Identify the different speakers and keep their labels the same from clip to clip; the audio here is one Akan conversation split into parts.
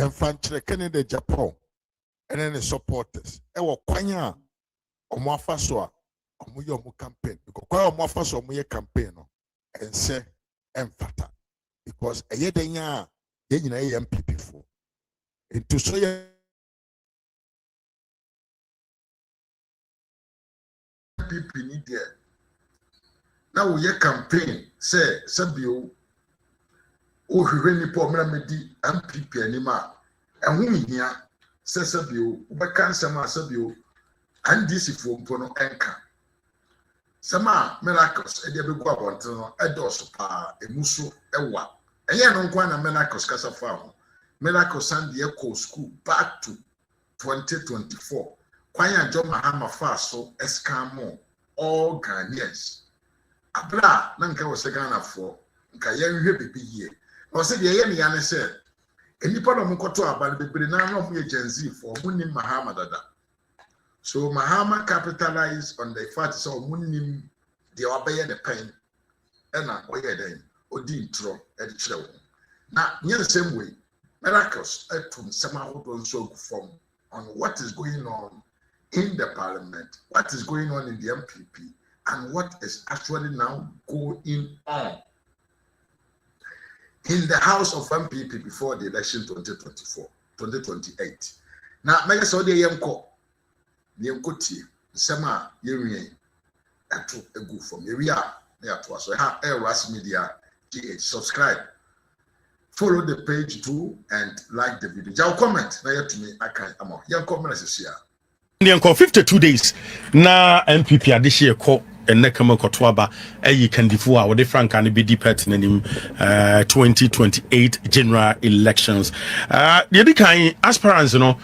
Speaker 1: Enfantry Canada, Japan, and then the supporters. Ewa kwanya omwafa so a omuye omu campaign because kwa omwafa so omuye campaign no ense emfata because eye denya ye nyina ye MPP fo into so ye MPP ni there now we campaign say sabio o hwehwe ni po mra medi MPP anima ehun hia say sabio ubeka nsema sabio and this if you no enka sama miracles e dey be go abonten no edos pa emuso ewa eye no nkwa na miracles kasa fa ho miracles and the echo school back to 2024 kwanya jo mahama fa so escamo all Ghanaians abra na nka wo se Ghana fo nka ye hwe bebi ye no se de ye ne ya ne se enipa no mkoto abale bebre na no mo ye genzi fo mo ni mahama dada. So Mahama capitalized on the fact so munim the obey the pain and oye then odi intro e de kire wo na near the same way miracles etum somehow don't so from on what is going on in the parliament, what is going on in the MPP, and what is actually now going on in the house of MPP before the election 2028. Now mega so dey yemko Niemkoti, Sama, Yuri, Atu, a good from Yuria, Neatua. So, Ras Media, GH. Subscribe, follow the page too, and like the video. Y'all comment, now to me, I can't, I'm on. Y'all comment as here.
Speaker 2: Nyanko 52 days, na MPP this year call. And Nekama Kotwaba, a candidature with the Frank and be pertinent in 2028 general elections. The other kind aspirants, you know.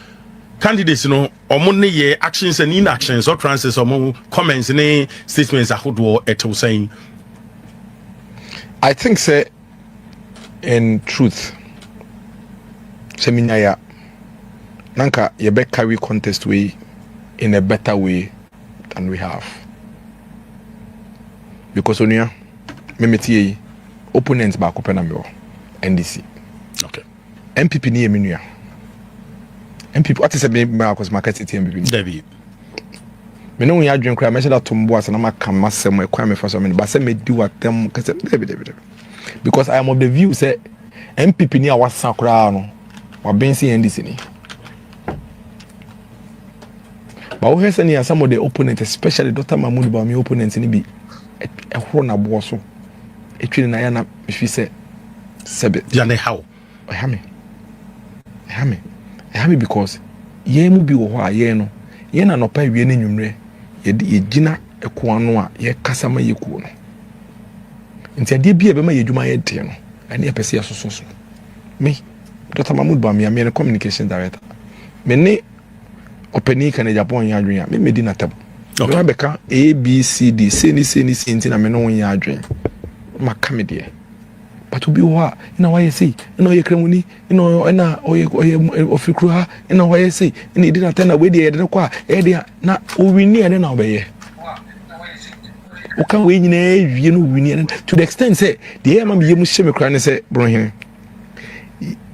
Speaker 2: Candidates, you know, or money actions and inactions or transfers or more comments and statements are who it was saying.
Speaker 3: I think, say, in truth, Seminaya Nanka Yebek carry contest way in a better way than we have. Because on here, Memeti opponents back open NDC.
Speaker 2: Okay.
Speaker 3: MPP ni Eminia. MPP, what is a big market MPP?
Speaker 2: David.
Speaker 3: Me know you drink cry, I said that Tomboas and I'm a camasem, a crime for some, but say me do at them, David. Because I am of the view, say MPP near was Sacrano or Bensi and Disney. But who has any some of the opponents, especially Dr. Mahmoud Bami opponents in be a horn of Bosso. A train Nayana, if she said, Sebit.
Speaker 2: Jane how?
Speaker 3: I have because ye mu bi wo ho a ye no ye na no pa wie na nwumre ye gina eko no a ye kasa ma ye kuo no nti ade bia be ma ye dwuma ye de no ani e pese so me Dr. Mahmoud Bami me communication director me ne openi kan Japan ya adwen a me di na tab okay be ka ABCD seni na me no ya adwen ma ka me de but to be what why you say you kremuni ofikruha why you say did not tell away the kwa na o wini and na obeye o kan we nyina wie no wini to the extent say the am be mu sheme kra ne say brohin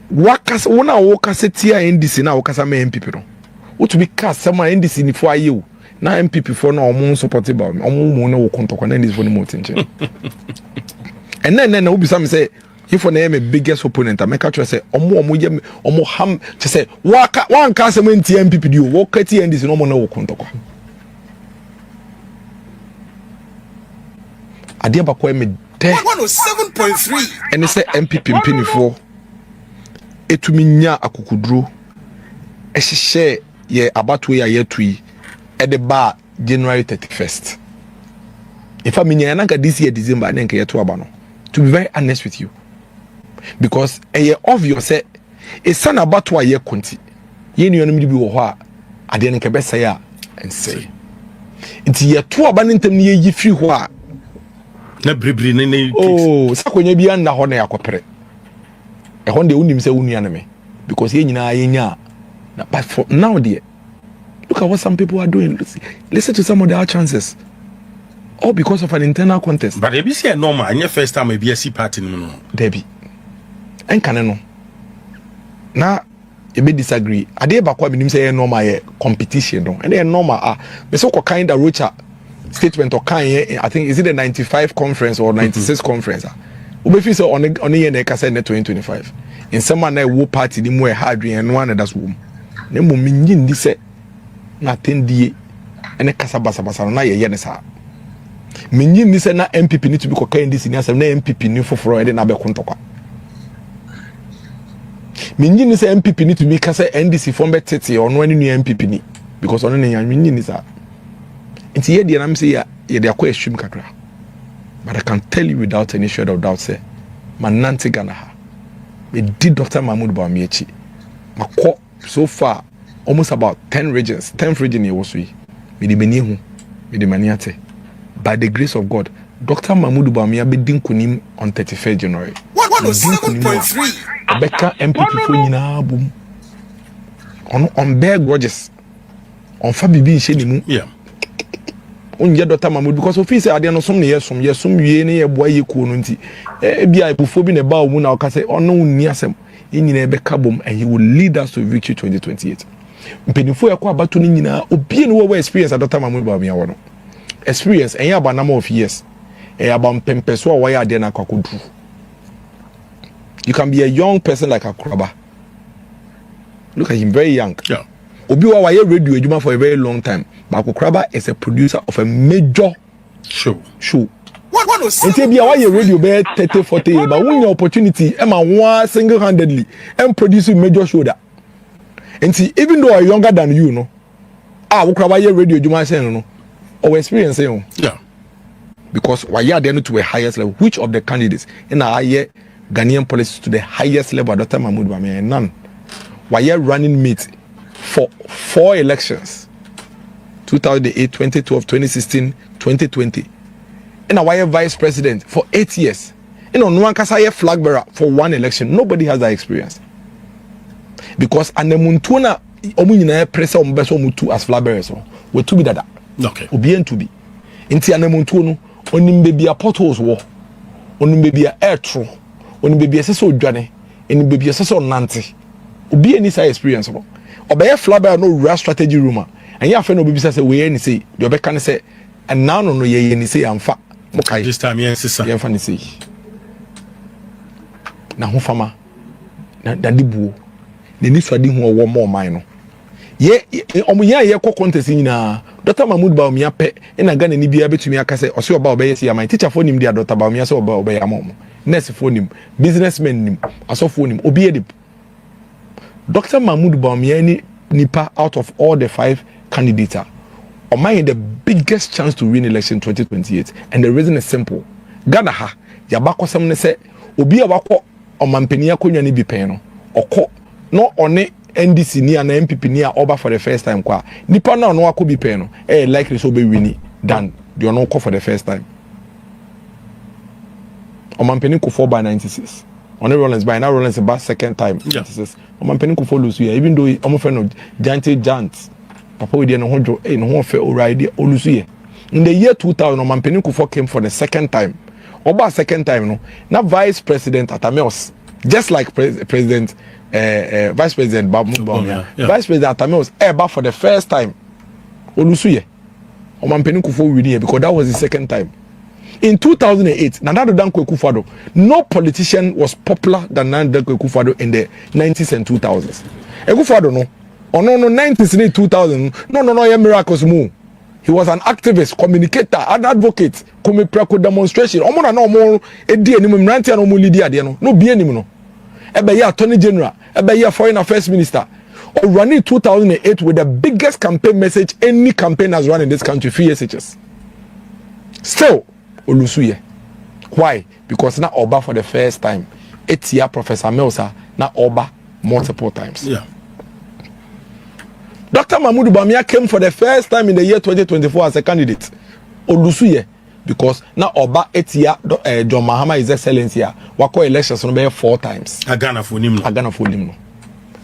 Speaker 3: wakas wona wo kasetia NDC na wo kasa ma MPP no wo to be cast sama NDC ni fo aye na MPP for na omo support ba omo mu na wo kontokwa na NDC for no mo tinche. And then Obi Sam say, if on a biggest opponent, I make a say, omo ham to say, one cast when TMPP do walk at the end is no more no contour. I dear Bakwame
Speaker 4: 107.3
Speaker 3: and they say MPP penny for it to me nya akukudro. A share ye about we are yet to at the bar January 31st. If I mean, this year December, then get to Abano. To be very honest with you, because a year of your set is son about to a year conti. You know, you be what I didn't care say and say it's year 2 abandoned me ye free what. Oh, so when you be under honor, I cooperate. A Honda wouldn't say enemy because ye know, but for now, dear, look at what some people are doing. Listen to some of their chances. All because of an internal contest.
Speaker 2: But if you say normal, and your first time a BSC party, no,
Speaker 3: Debbie. And can no. Now, you may disagree. I did back when you say normal competition, no, and then normal. But so kind of rocha statement or kind. I think is it the 95 conference or 96 conference? We feel so on the year 2025. In someone that will party the more hard and one that's womb. Ne mo minyin di se na tendie ene kasa basa basa na ye ne sa minyin di se na MPP ni to be kokain di senior na MPP ni foforo e de na be kontokwa minyin di se MPP ni to be kasa NDC form be tete ono ani nu MPP ni because ono ne yan minyin ni sa nti ye de na me say ye de akwa ashum kakra. But I can tell you without any shadow of doubt, say, Manante Ganaha. We did Dr. Mahmoud Bawumia. So far, almost about 10 regions, 10th region here was we. With the Benihu, with the Maniate. By the grace of God, Dr. Mahmoud Bawumia be dinkunim on 31st January. 107.3. Becca MPP for Nina boom. On Bear Gorgeous. On Fabi Shenimu. Yeah. Onye Dr. Mahmoud because office ade no som ne yesum wie ne ye boa ye ko no nti bia ipofobi ne ba omu na o ka say ono nni asem enyina ebe kabom and he will lead us to victory 2028 mpenifo yakwa abato no nyina obie no we experience Dr. Mahmoud Bawumia wo no experience enya aba number of years aba mpempeso a waya ade na kwakodu. You can be a young person like Akraba. Look at him, very young.
Speaker 2: Yeah.
Speaker 3: Obi wa waye radio ejuma for a very long time. But Akraba is a producer of a major show. Until be why radio be 30 40 years, but when your opportunity am one single-handedly and producing major show that. And see, even though I'm younger than you, no, Akraba ye radio ejuma say no, or experience say
Speaker 2: yeah.
Speaker 3: Because why you are there to a highest level. Which of the candidates in a higher Ghanaian policy to the highest level? Dr. Mahmoud Bawumia, none. Why you running mate for 4 elections? 2008, 2012, 2016, 2020. And a wire vice president for 8 years. You know, no one can say a flag bearer for 1 election. Nobody has that experience. Because and the Muntuna Omunina pressure on Beso Mutu as flag bearers. We to be that.
Speaker 2: Okay.
Speaker 3: Obien to be. Inti and the Muntuno, on baby a potholes war, on baby a air true, on baby a so journey, and baby a so nanti. Obien is experience. Obey a flag bearer no real strategy rumor. And ya friend obi say we any say the obi can say and now no ye any say amfa mokai
Speaker 2: this time yes sister
Speaker 3: ye fan say na ho fama na dibuo ne ni swadi ho wo mo man no ye omuya ye contest nyina Dr. Mahmoud Bawumia pe na Ghana ni bia betumi aka say ose oba obeye say man teacher for nim dia Dr. Bawumia say oba obeye amom nurse for nim businessman nim asofo nim obi edip Dr. Mahmoud Bawumia ni nipa out of all the 5 candidates or mine the biggest chance to win election 2028, and the reason is simple. Ghana ha yabako sam ne se obi a wako omampani akonya ni bi pen no oko no one NDC ni and MPP ni a oba for the first time kwa nipa na no wako bi pen no likely so be winning than the no call for the first time. Omampani ko 4 by 96. On the Rollins by now Rollins about second time.
Speaker 2: Yeah.
Speaker 3: Omampani ko follow so even though omo friend of Giant Papa we dey no hodro no fe already olusuye. In the year 2000 Omampani Kufuor came for the second time. Oba second time no. Now Vice President Atameos, just like President Vice President Bawumia.
Speaker 2: Yeah.
Speaker 3: Vice President Atameos back for the first time. Olusuye. Omampani Kufuor win here because that was the second time. In 2008, Nana Dankwa Akufo-Addo, no politician was popular than Nana Dankwa Akufo-Addo in the 90s and 2000s. Akufo-Addo no. Oh no, 90s and 2000. No, yeah, miracles move. He was an activist, communicator, an advocate, come preko demonstration. Omona no more edi enimu mrantia no mo lead ade no. No be enimu no. Ebe ya attorney general, ebe ya foreign affairs minister. Or running 2008 with the biggest campaign message any campaign has run in this country, 3 SHS. Still, Olusuye. Why? Because now Oba for the first time. 8 year Professor Melsa, now Oba multiple times.
Speaker 2: Yeah.
Speaker 3: Dr. Mahmoud Bawumia came for the first time in the year 2024 as a candidate. Olusuye. Because now Oba 8 year John Mahama is excellency here. Wako elections no be 4 times.
Speaker 2: Agana for him.
Speaker 3: Agana for him no.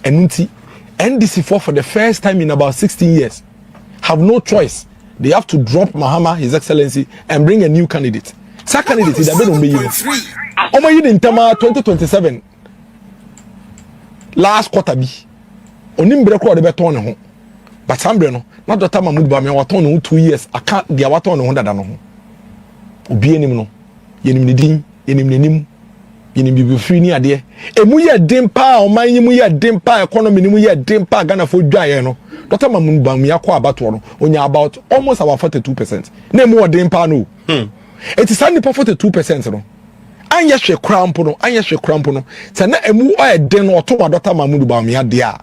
Speaker 3: Enunti NDC for the first time in about 16 years have no choice. They have to drop Mahama, His Excellency, and bring a new candidate. That candidate is a bit on me. Omo yi in Tama 2027. Last quarter B. onim bre ko de beton ne ho but sambre no na Dr. Mahmoud Bawumia waton no 2 years aka dia waton no ho dada no ho obi enim no yenim ne din yenim nenim yenim bibi free ni ade emu ye den pa oman yimu ye den pa economy ni mu ye den pa Ghana fo dwaye no Dr. Mahmoud Bawumia kwa abato no onya about almost about 42%. Na emu den pa no it is only 42% no anya hwe krampo no se na emu o den no to Dr. Mahmoud Bawumia de a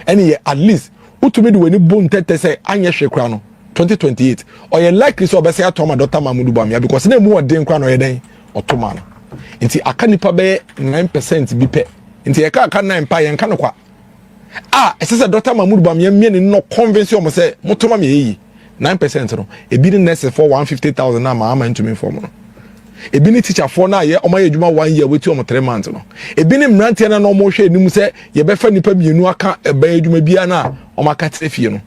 Speaker 3: ene at least utumi de weni bon tete se anya hwe kra no 2028 or you likely so obese atoma Dr. Mahmoud Bawumia because na emu o den kra no ye den otoma no nti aka nipa be 9% bi pe nti aka 9 pa yen ka no kwa ese Dr. Mahmoud Bawumia mie ne no convince omo se motoma me yi 9% no ebi ni nurse for 150,000 na ma ama ntumi form no ebi ni teacher for na ye omo ye djuma 1 year weti omo 3 months no ebi ni mrantie na no omo hwe enim se ye be fa nipa mienu aka eba djuma bia na omo aka trefie no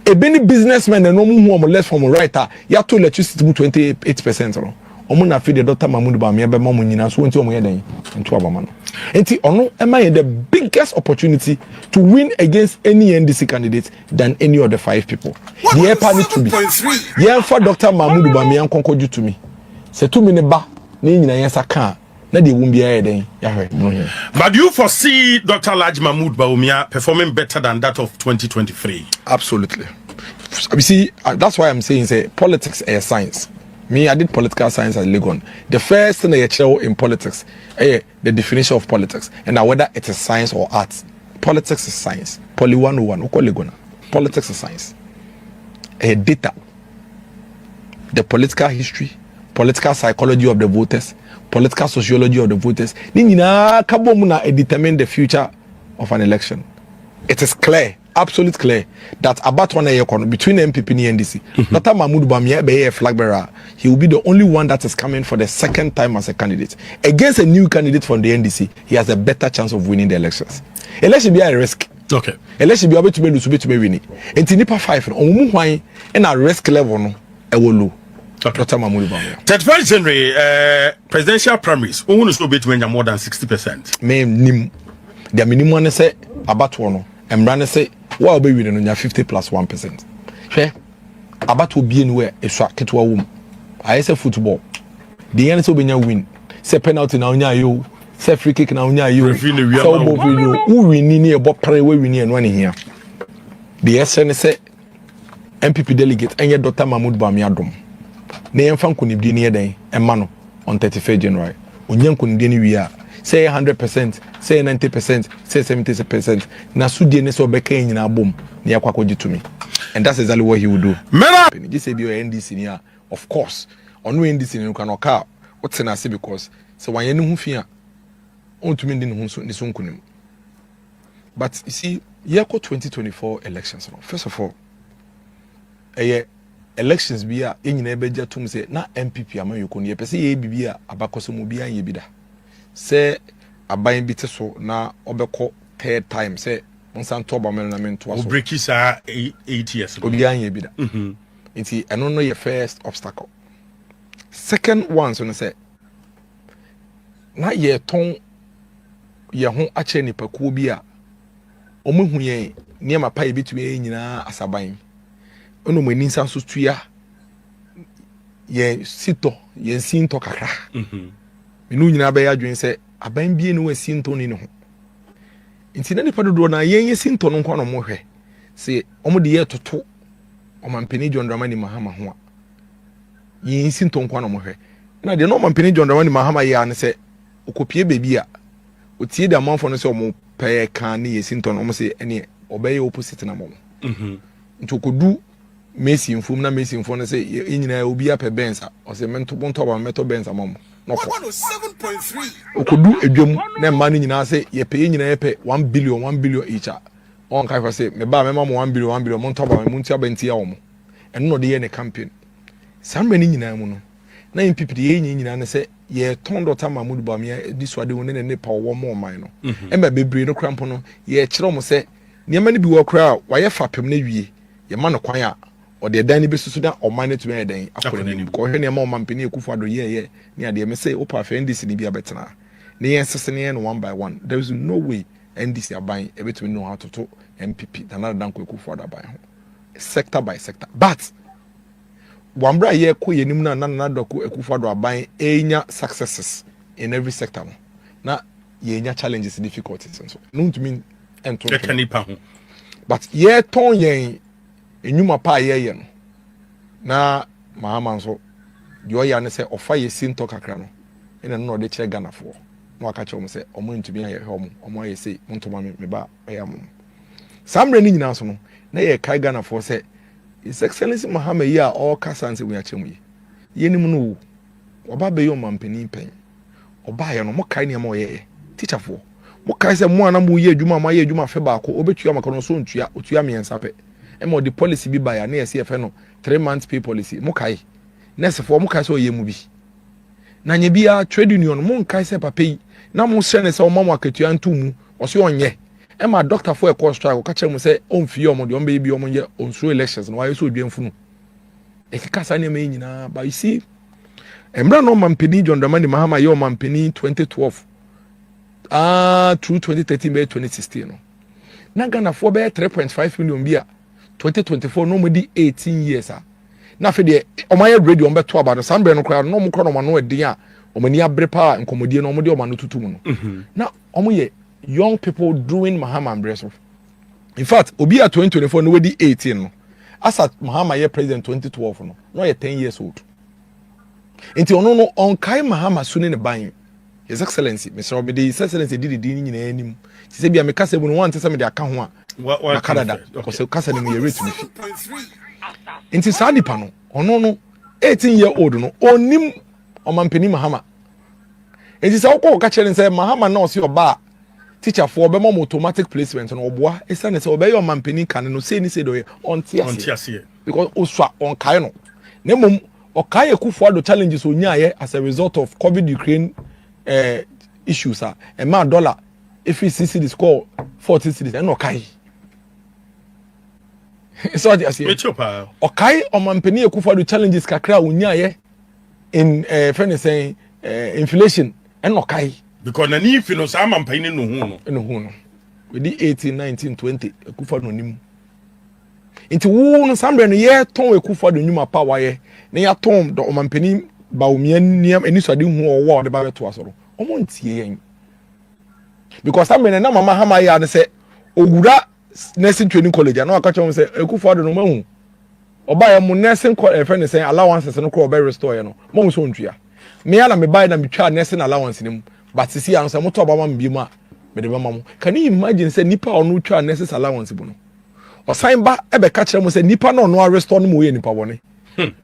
Speaker 3: ebi ni businessmen na no mu omo less from right ya to electricity 28% no omo na fi de Dr. Mahmoud Bawumia be mamu nyina so nti omo ye den nto abama no enti ono ema ye the biggest opportunity to win against any NDC candidate than any of the 5 people. The EPA need to be yeah for Dr. Mahmoud Bawumia nkonkoju to me se to me ne ba na nyina yensa ka na de wum bia ye den ya hwe no.
Speaker 2: But do you foresee Dr. Laj Mahmoud Bawumia performing better than that of 2023?
Speaker 3: Absolutely. You see, that's why I'm saying say politics is science. Me, I did political science at Legon. The first thing I show in politics, the definition of politics, and now whether it is science or arts. Politics is science. Poly 101, we call Legon. Politics is science. Data, the political history, political psychology of the voters, political sociology of the voters. Nina kabomuna determine the future of an election. It is clear. Absolutely clear that about 1 year between MPP and NDC, Dr. Mahmoud Bawumia be a flag bearer. He will be the only one that is coming for the second time as a candidate. Against a new candidate from the NDC, he has a better chance of winning the elections. Election be a risk.
Speaker 2: Okay.
Speaker 3: Election be able to lose to be winning. And Nipa 5, on why in a risk level no, a low. Dr. Mahmoud Bawumia. 31st
Speaker 2: January, presidential primaries, who will still be more than 60%.
Speaker 3: Nim, the minimum say about one, and Brandon say. What be winning on your 50 plus 1%? Share about to be anywhere a shot to a womb. I say football. The answer be win. Say penalty now, you say free kick now, you so who we need about pray where we need and one here. The SN say MPP delegate and yet Dr. Mahmoud Bawumia dom. Name fan could be near day and mano on 31st January. Unyan could we are. Say 100%, say 90%, say 70%. Na sudie ne so beka nyina bom na yakwakoji to me. And that's exactly what he would do. This say be NDC near, of course. On NDC no kan oka what's na say because so wan yenu hu fia on to me din hu so ni so nkunim. But you see, year 2024 elections no. First of all, elections bi a enyina ebeja tum say na MPP amayoko ne pese ye bibia abakoso mu bia ye bida. Say aban bi te so na obekọ third time say onsan to ba men na men to aso
Speaker 2: breakis 8 years
Speaker 3: obi anya bi da nti eno no your first obstacle. Second one so no say na ye ton ye ho ache nipa ko bi a omohu ye niam pa ye bitumi nyina asaban ono mo ni nsan so tua ye sito ye sinto kakra menu nyina be adwen se aban bie no asinto ni no ho nti na nipa dodo na yen yesinto no nkwa no mo hwe se omo de ye toto omampeni John Dramani Mahama ho a yen sinto nkwa no mo hwe na de no omampeni John Dramani Mahama ye an se okopie bebi a otie da manfo no se omo pɛ kan ne yesinto no omo se ene obeye opposite na mo nti okodu Messi infom na Messi infom no se enyina obi apɛ benza o se mento bonto ba meto benza mo no
Speaker 4: 107.3
Speaker 3: okodu edwom na ma no nyina se ye pɛ nyina ye pɛ 1 billion each on kai fa se me ba me ma mo 1 billion mo ntoba mo ntia ba ntia wo mo eno no de ye ne campaign sambe ni nyina mu no na MPP de ye nyina ne se ye ton Dr. Mahmoud Bawumia di so ade won ne pa wo mo man no emba bebre no krampo no ye kire mo se niam ne bi wo kra wa ye fapem na wie ye ma no kwan a o de dan ni besusu da o man ne tumi eden akore ni ko hwe ne ma o mampeni ekufu ado ye ni ade me say o pa fe ndisi ni bi abetena ne yen sese ne no one by one. There is no way NDC aban ebetumi no how to MPP Nana Danko Akufo-Addo aban sector by sector but wambra ye ko yenim na Nana Danko Akufo-Addo aban enya successes in every sector no na yenya challenges difficulties and so no to mean ento but ye ton yen enyuma pa ye no na mahama nso yo ya ne se ofa ye sinto kakra no ene no de kire Ghana fo no aka kire mo se omo ntumi aye he omo aye se montoma me ba ayam samre ni nyina so no na ye kai Ghana fo se His Excellency Mahama yi a all kasanse we akyem yi yenim no oba be yo mampani pen oba ye no mo kai ne ma oye teacher fo mo kai se mo ana mo ye adwuma mo ye adwuma fe ba ko obetua maka no so ntua otua miensa pe e mo the policy bi ba ya na ye se fe no 3 months pay policy mo kai nurse for mo kai se oye mu bi na nye bia trade union mo kai se papa yi na mo se ne se o mama akatua ntumu o se onye e ma doctor for a cost strike ka che mo se on fie o mo de on be bi o mo ye on through elections no why so odwanfunu e kika sa ne me nyina but you see emra no mampeni John Dramani Mahama ye o mampeni 2012 through 2013 by 2016 no na Ghana for be 3.5 million bia 2024 no mo di 18 years na fe de o ma ye ready on beto aba no sambe no kra no mo kro no ma no edin a o mani abre pa nkomodie no mo de o ma no tutu mu no na o mo ye young people doing Mahama Ambreso. In fact, obi at 2024 no wedi 18 no. As at Mahama ye president 2012 no ye 10 years old. Enti ono no on kai Mahama suni ne ban. His Excellency, Mr. Obidi, His Excellency did the nyina anim. Ti se bia me kasa bu no wan tese me de aka ho a. Na Canada, because kasa ne me ye rate me. Enti sa nipa no, ono no 18-year-old no onim omampeni Mahama. Enti sa okọ ka kire say Mahama na osi oba teacher for be mom automatic placement no oboa esa ne say obey your mampeni kan no say ni say do on tiase because osua on kai no na mom okai Akufo-Addo challenges onyaye as a result of COVID Ukraine issues e ma dollar if we see the score 40 cities and okai so the asie okai o mampeni Akufo-Addo challenges kakra onyaye in friend saying inflation and okai
Speaker 2: because na ni fi no sa mampani no hu no we di
Speaker 3: 18 19 20 Akufo-Addo nim nti wo no sambre no ye ton Akufo-Addo nyuma pa waye na ya ton do mampani bawumia niam enisade hu owo de ba beto asoro omo ntie yen because sambre na mama hama ya ne se ogura nursing training college na aka chom se Akufo-Addo no mahu oba ya mu nursing friend say allowances no ko be restore no mo so ntua me ya na me buy na me twa nursing allowance nim but sisi an say moto obama mbima me de mama mo can you imagine say nipa onu twa necessary allowance bu no osan ba ebe ka kire mo say nipa no no restore no mo ye nipa woni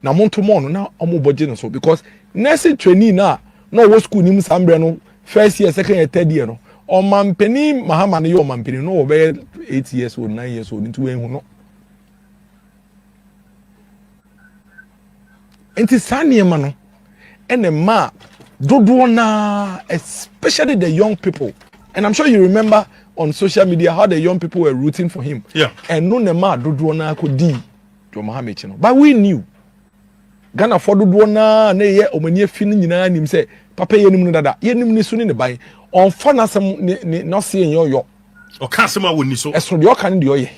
Speaker 3: na monto mo no na omo boje no so because nursing training na wo school nim sambre no first year second year third year no o mampeni Mahama no ye o mampeni no wo be 8 years old 9 years old into wen hu no enti sane ma no ene ma dodo na especially the young people and I'm sure you remember on social media how the young people were rooting for him and no nema dodo na ko di to Mahama chi no but we knew Ghana for dodo na ye omani afi ni nyina nim say papa ye nim no dada ye nim ni so ni ne ban on fa na sam no se yen yo
Speaker 2: o ka sam a woni so
Speaker 3: eso de o kan de oye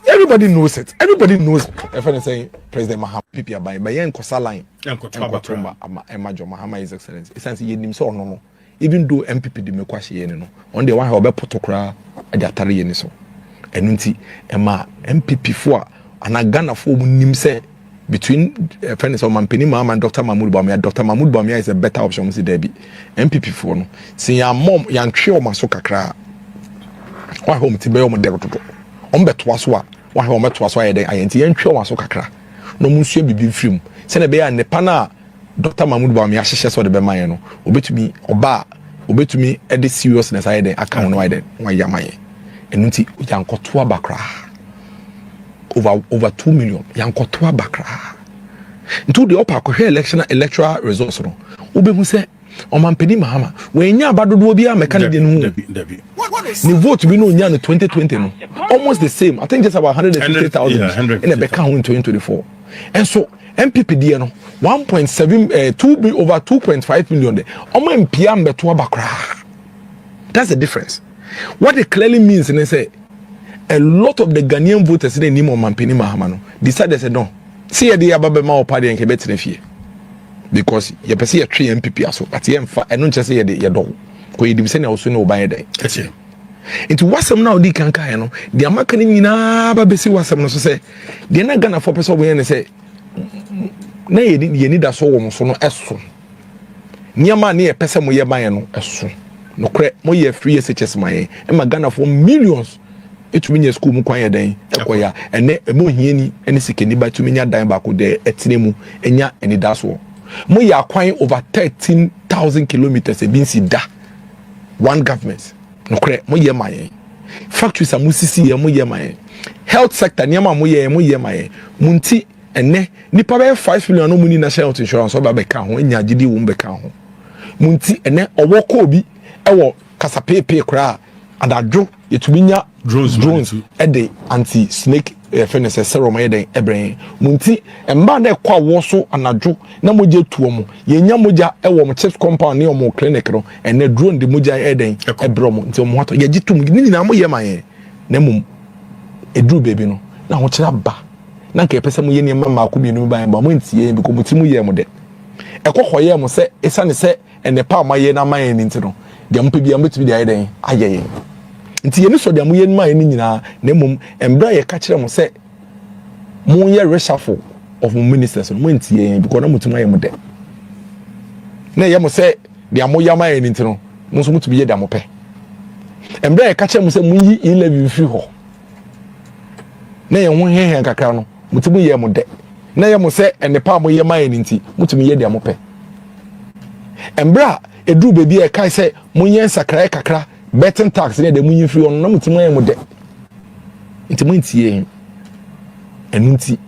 Speaker 3: everybody knows it. Everybody knows if I say President Mahama people by yen kosa line Emajo Mahama His Excellency essentially ye nim so no even though MPP de me kwahye yen no on the one he obepoto kra ade atare yen so enu nti ema MPP fo ana Ghana fo mu nim say between friends of Mampeni Mahama and Dr. Mahmoud Bawumia. Dr. Mahmoud Bawumia is a better option see there be MPP fo no sin ya mom yan twe o maso kakra wa home ti be o mo de toto ombeto aso a wa he ombeto aso aye den ayenti yentwe waso kakra no munsue bibi mfrim se na be ya ne pana Dr. Mahmoud Bawumia hyehye so de be man no obetumi e de seriousness aye den aka no aye den wa yamaye enunti yankoto abakra over 2 million yankoto abakra ntu de opa ko electoral results no obehu se Omampeni Mahama we nya abadodo bi a mechanic no ni vote bi no nya no 2020 no almost the same I think just about 150,000 in a back in 2024 and so MPP there no 1.7 over 2.5 million there omo mpia mbeto abakra that's the difference What it clearly means is say a lot of the Ghanaian voters in the name of Mampini Mahamano decided say no. See the Ababa or party and Quebec in because you perceive a tree MPP also at the end and not just say your dog. Ko you say also no by a day. Into wasam now di kanka no the American nyina ba besi wasam no so say the na Ghana for person we say na ye need aso wo so no eso nyama na ye pese mo ye ban no eso no kre mo ye free SHS man e ma Ghana for millions etumi nya school mu kwan ye den ekoya ene mo hiani ene sikeni ba tumi nya dan ba ko de etinemu enya eni daso mo ye akwan over 13,000 kilometers e bin si da one government no kre mo ye man factories amusisi ye mo ye man health sector nyama mo ye man munti ene nipa be 5 million no muni national health insurance oba be ka ho enya gidi wo be ka ho munti ene owo ko bi ewo kasapepe kra adadwo yetuminya drones ede anti snake fenese serum eden ebren munti emba na ekwa wo so anadwo na moje tuo mu yenya moja ewo mo chips compound ne omo clinic no ene drone de moja eden ebrom nti omo hoto ye gitum ni nyina mo ye man na mum edru baby no na ho kira ba na nke pese mo ye ne mama ko bienu ban ba mo ntie bi ko mutimu ye mo de ekokoye mo se esane se ene pa ma ye na man ni nti no de mo pe bia mo tibi de eden ayeye nti ye ni so de mo ye man ni nyina na mum embra ye ka kire mo se mo ye reshuffle of ministers mo ntie bi ko na mutimu ye mo de na ye mo se de mo ya man ni nti no mo so mutibi ye de mo pe embra ye ka kire mo se mo yi 11 free ho na ye ho hehe kakra no mutimu ye mo de na ye mo se ene pa mo ye man ni nti mutimu ye de mo pe embra edu bebi e kai se munye nsakra kakra betting tax ne de munye free on na mutimu ye mo de nti mo ntie enu nti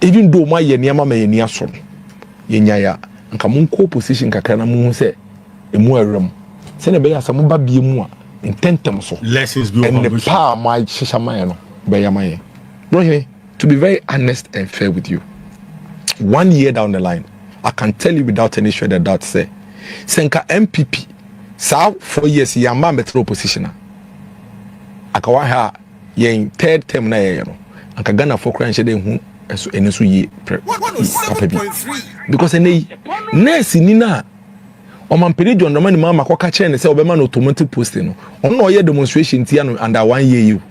Speaker 3: even though ma ye niam ma ye ni aso ye nya ya nka mo nko position kakra na mo se emu awram se ne be ya sa mo ba bie mu a intentem so
Speaker 2: lessons be over
Speaker 3: and the pa ma shisha man no be ya man bro to be very honest and fair with you 1 year down the line I can tell you without any shred of doubt say senka MPP sa 4 years ya ma metro opposition akawa ha yen third term na ye no anka Ghana for kran hye de hu eso eniso yi papa bi because ene nurse ni na o man pere John Romani mama kwa kire ne se obema no automatic posting no ono ye demonstration tia no under 1 year you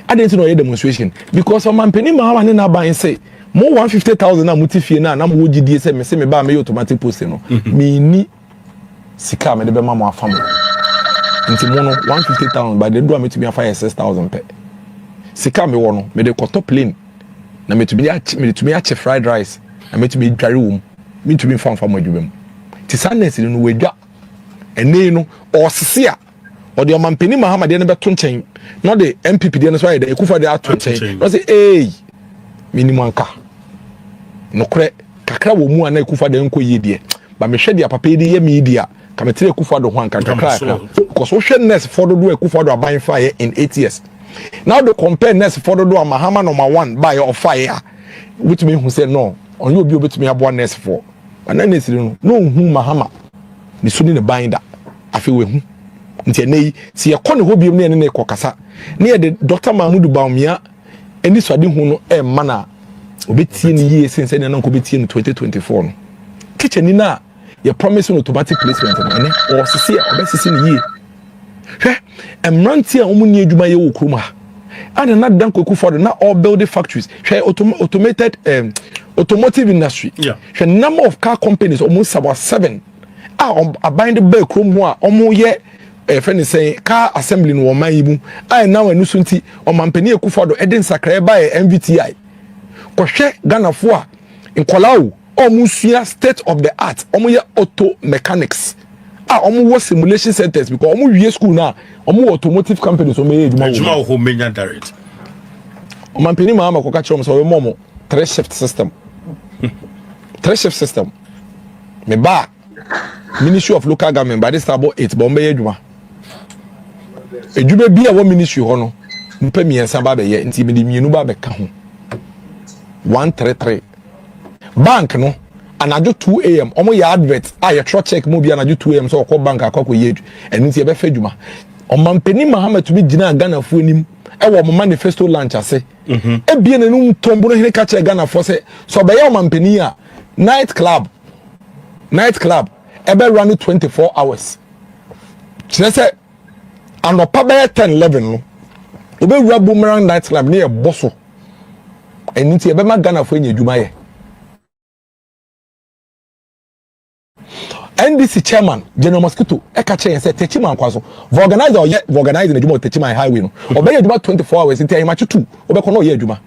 Speaker 3: I didn't know your demonstration because of my penny mama na ban say more 150,000 na mutifie na na mo gidi say me say me ba me automatic post no me ni sika me de be mama afam nti mo no 150,000 by the do me to be 6,000 pe sika me wo no me de koto plane na me to be a fried rice na me to be dware wo me to be fam adwuma mu ti sadness no wadwa ene no osisia or the Mampini Mahama de never tunchen, not the MPP de so the Ekufa de atunchen. No say eh minimum ka. No kre kakra wo mu ana Ekufa de nko yedie. Ba me hwe de papa de ye media, ka me tire Ekufa do ho anka kakra. Because we hwe ness for do Ekufa do aban fire in 8 years. Now the compare ness for do Mahama number 1 by of fire. Which mean who say no, on you be able to me abo ness for. Ana ness no hu Mahama. Ni suni ne binder. Afi we hu nti enei si yakone ho biom ne ne kokasa ne de Dr. Mahmoud Bawumia eni swade hu no e ma na obetie ne yie sense ne nanko betie no 2024 no kitchen ni na ye promise no automatic placement no ene o sisi a obesisi ne yie hwe emranti a omuni adwuma ye wo kroma ana na dan koku for na all building factories hwe automated automotive industry hwe number of car companies almost about 7 abind the back room ho a omo ye friend say car assembly no man yibu ai na wanu sunti o mampani ekufodo eden sakra ba MVTI ko hwe Ghana fo a nkolao o musua state of the art o ye auto mechanics o wo simulation centers because o wie school na o automotive companies o me eduma
Speaker 2: wo menya direct
Speaker 3: o mampani ma ko ka kire so we momo 3 shift system 3 shift system me ba Ministry of Local Government by this about 8 bombe eduma eduma bi a wo ministry ho no nipa miensa ba be ye nti me di mienu ba be ka ho 133 bank no anajo 2 am omo ya advert a ye tro check mo bi anajo 2 am so ko bank akoko ye enu nti e be fa eduma Omampeni Muhammad to be Gina Ghana for him. I want my manifesto launch. I say, a bien and tombo here catch a Ghana for say, so by your Mampenia nightclub, ever running 24 hours. She said, and no pabaya 10-11. Obe Boomerang nightclub near Bosso. And it's a Bema Ghana for you, Jumaye. NDC chairman General Mosquito ekache and said Techima kwaso organize the Juma Techima highway no obey Juma 24 hours into Imachu 2 obeko no ye Juma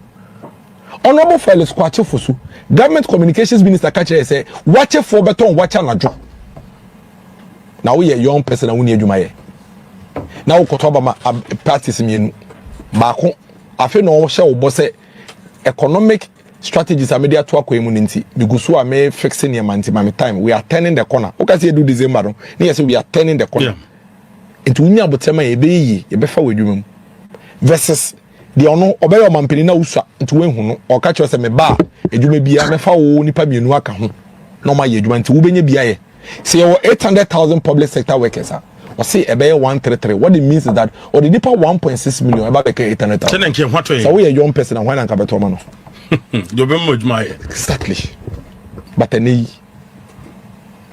Speaker 3: Honorable Felix Kwache Fosu Government Communications Minister kache say watch for beton watch na jo now we a young person and we need Juma ye now we kotoba ma practice mienu baako afi no hye wo say economic strategies are media to akwa immunity bigusu are me fixing your man time we are turning the corner o ka say do December no na say we are turning the corner into unya botema e be yi e be fa wadwuma versus the ono obey omampeni na usua into wenhu no o ka che say me ba edwuma bia me fa wo nipa mienu aka ho no ma ye edwuma nti wo benya bia ye say 800,000 public sector workers or say e be 133 what it means is that or the nipa 1.6 million about be 800,000 so we a young person and when an kabeto ma no exactly but any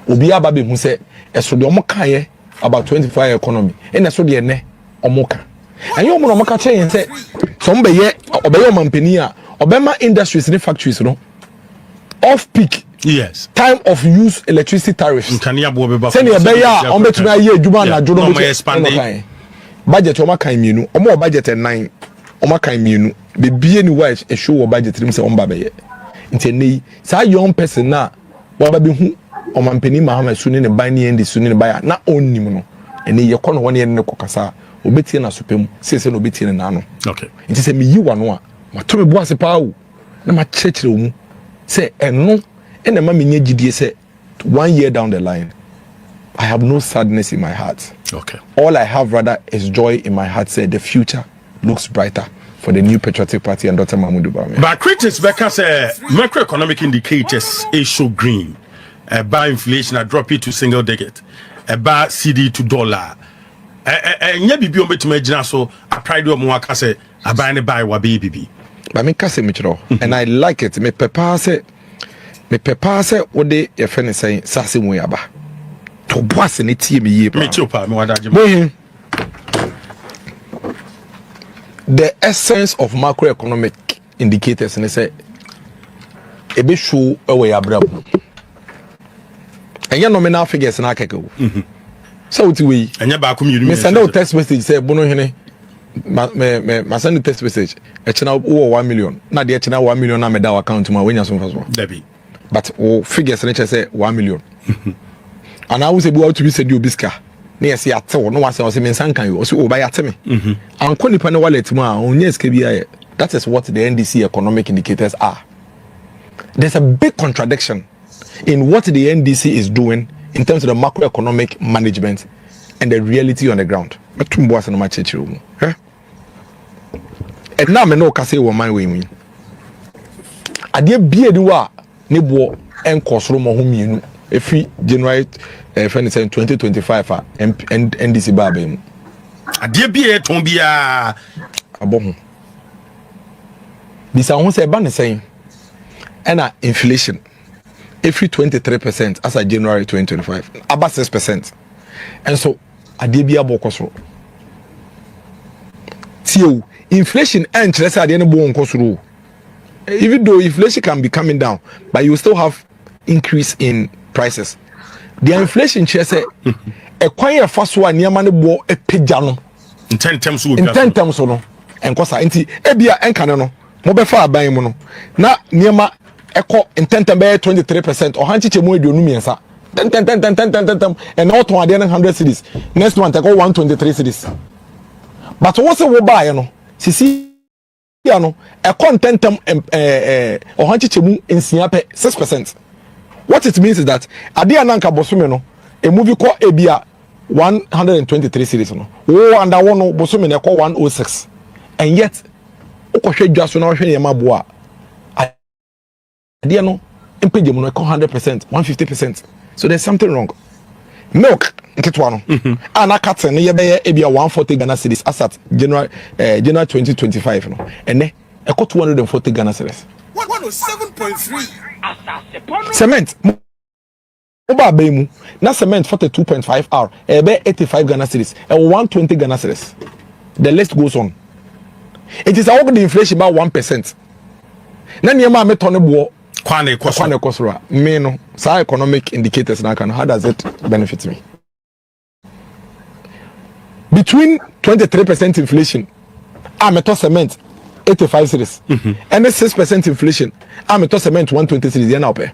Speaker 3: obi ababe hu say eso de omo kan about 25 economy and eso de ne omo kan and you omo ka che yen say some be ye obey omampani a obema industries and factories no off peak
Speaker 2: yes
Speaker 3: time of use electricity tariffs send e be ya on betumi aye adwuma na dwo no be budget omo kan mienu omo budget 9 omo kan mienu be bie ni wife e show budget rim say omba be ye ntene sa young person na wa ba be hu omampani Muhammad suni ne ban ne ndi suni ne ba ya na onnim no ene ye kono woni ne kokasa obetie na sopem sese na obetie ne na no
Speaker 2: okay
Speaker 3: nti se me yi wano a mato me boase pa wo na ma chekire wo mu say eno ene ma me nyagidie say 1 year down the line I have no sadness in my heart.
Speaker 2: Okay.
Speaker 3: All I have rather is joy in my heart. Say the future looks brighter for the new patriotic party and Dr. Mahmoud Bawumia.
Speaker 2: But critics because macroeconomic indicators is show green. By inflation, I drop it to single digit. By CD to dollar. Nya bibi on betu imagine so I pride of mo aka say aban buy wa bibi.
Speaker 3: But me kase michiro and I like it. Me pepper say what they your friend is saying sase mu yaba. To boss ne tie me ye.
Speaker 2: Me chopa me wadaje.
Speaker 3: The essence of macroeconomic indicators and they say e be show away abrab. And your nominal figures na keke. So what we
Speaker 2: anya ba ko mi
Speaker 3: send out text message say bono hene ma send text message e chena 1 million na de chena 1 million na me da account ma wenya so faso
Speaker 2: debi
Speaker 3: but o figures na say 1 million and I was able to be said you biska na yes ya te no was say me san kan you so o ba ya te me an ko nipa na wallet mu a onye ska bia. That is what the NDC economic indicators are. There's a big contradiction in what the NDC is doing in terms of the macroeconomic management and the reality on the ground. And now me no ka say wo man we win. Ade bia di wa ne bo enkosoro mo ho mienu efi January 2025 NDC ba ba mu.
Speaker 2: Ade bia ton bia
Speaker 3: abohu. Bisa ho say ba ne say and inflation every 23% as of January 2025 about 6%. And so adebia bokoso tio inflation and interest at the end of even though inflation can be coming down but you still have increase in prices. The inflation chair say a quite fast one near money bo a pejano
Speaker 2: in 10 terms
Speaker 3: no and kosa enti ebia enkane no mo be fa aban mu no na niema eko intenta be 23% or hanchiche mu eduonu miensa 10 and not to 100 cities next month I go 123 cities but what say we buy no sisi ya no eko intentem or hanchiche mu ensia pe 6%. What it means is that ade ananka bosume no a movie called ebia 123 cities no oh under one no bosume na eko 106 and yet okwohwe dwa so na ohwe yema boa ade no impege mu no 100% 150%. So there's something wrong. milk nketwa no ana carton ye be ebia 140 Ghana cedis as at January 2025 no ene eko 240 Ghana cedis
Speaker 4: 107.3
Speaker 3: cement oba bemu na cement 42.5 hour ebe 85 Ghana cedis 120 Ghana cedis. The list goes on. It is all the inflation about 1%. Na niema me tone bo kwane kosoro me no sa economic indicators na kan how does it benefit me? Between 23% inflation I'm a cement 85 cedis and 6% inflation I'm a cement 120 cedis now pay.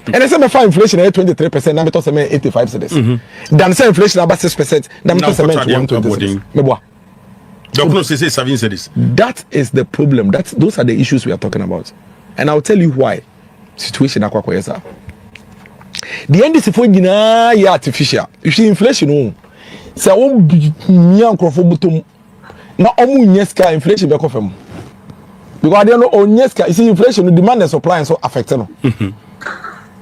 Speaker 3: And I say me inflation at 23% I'm a cement 85 cedis. Then say inflation about 6% I'm a cement 120 cedis. Me boa. That is the problem. Those are the issues we are talking about. And I'll tell you why. Situation akwakoyesa. The end is for gina ya artificial. You see inflation o. Say o nya nkrofo butom na omu nyeska inflation be kofam. Because they no onyeska, you see inflation demand and supply and so affect no.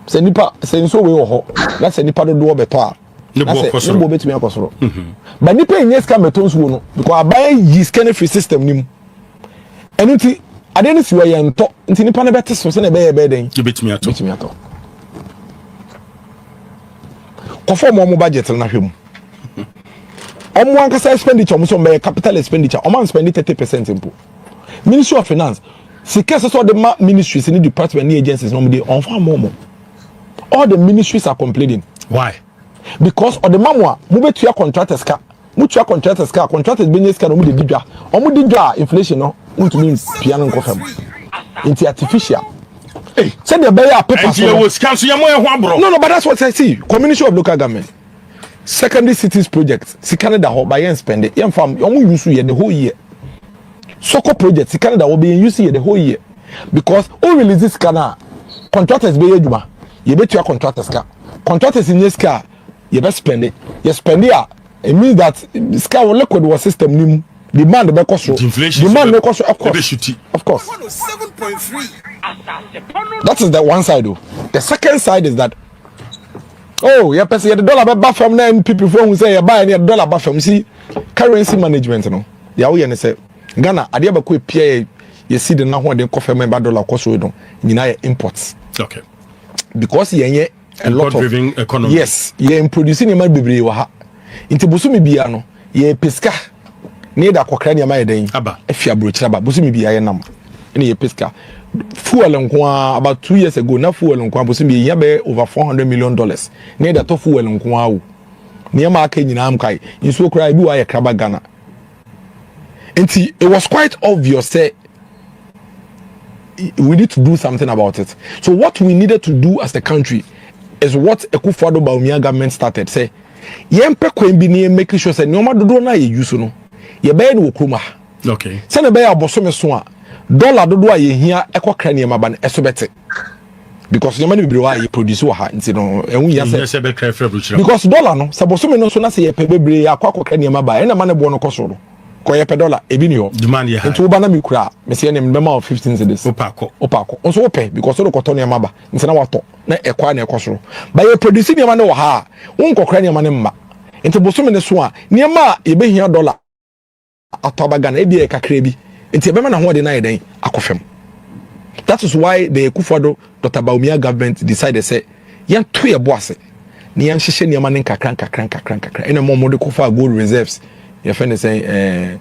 Speaker 3: Say nipa say so we ho. That's nipa do beto. Nebo betumi akosoro. But nipa nyeska metons wo no because abai yi scan free system nim. Enuti ade ne siwa ye nto nti nipa ne bete so se na be den you betumi ato kofo mo budget na hwem omo ankasa expenditure mo so be capital expenditure o man spend 30% impo. Ministry of Finance sika so the ministries in the department and agencies no dey on farm more. All the ministries are complaining.
Speaker 2: Why?
Speaker 3: Because of the mamwa mo betua contractors ka mutua contractors business ka no mo dey didwa omo didwa inflation no to mean piano nkofam into artificial say the bear paper no but that's what I see. Community of local government secondary cities project si Canada ho by yen spend yen fam omo use here the whole year soko project si Canada will be use here the whole year because all release this kana contractors be adwuma ye betua contractors in this car you best spend it. You spend it. It means that sky will liquid was system nim demand the cost. Demand the cost of course. Of course.
Speaker 4: 107.3.
Speaker 3: That is the one side though. The second side is that you pay the dollar back from them people who say you buy any dollar back from see currency management no. They are say Ghana ade ba ko pia you see the now when they confirm about dollar cost we don nyina imports.
Speaker 2: Okay.
Speaker 3: Because yenye a lot of
Speaker 2: economy.
Speaker 3: Yes, ye producing e ma bebre wa ha. Inti bosumi bia no ye pesca. Ne da kokra ne ma ye den. Afia brochira ba bosumi bia ye nam. Ne ye pesca. Fuel nko about 2 years ago na fuel nko bosumi ye be over $400 million. Ne da to fuel nko awo. Ne ma aka nyina am kai. Inso kra bi wa ye kraba Ghana. Inti it was quite obvious say we need to do something about it. So what we needed to do as a country is what Ekufuado Bawumia government started. Say, yempe kwembi ni make sure say nyoma dodo na ye use no. Ye be no kruma.
Speaker 2: Okay.
Speaker 3: Say na be ya bosome so a dollar dodo a ye hia ekokra ne ma ba na esobete. Because nyoma ni bebre ye produce wa ha nti no ehun ya say because dollar no say bosome no so na say ye pe bebre akokra ne ma ba e na ma ne bo no koso no. Koye pe dollar ebi ni ho
Speaker 2: demand ye ha
Speaker 3: nti wo ba na me kura me se ne mbema of 15 cedis opako onso wo pe because wo koto ne maba nti na wato na ekwa na ekosoro ba ye produce ne ma ne wo ha wo nkokra ne ma ne mma nti bosome ne so a ne ma ye be hia dollar atoba Ghana e bi e kakra bi nti e be ma na ho de na ye den akofem. That is why the Ekufuado Dr. Bawumia government decided say yan to ye boase ne yan hyehye ne ma ne kakra ene mo de kofa gold reserves. Your friend is saying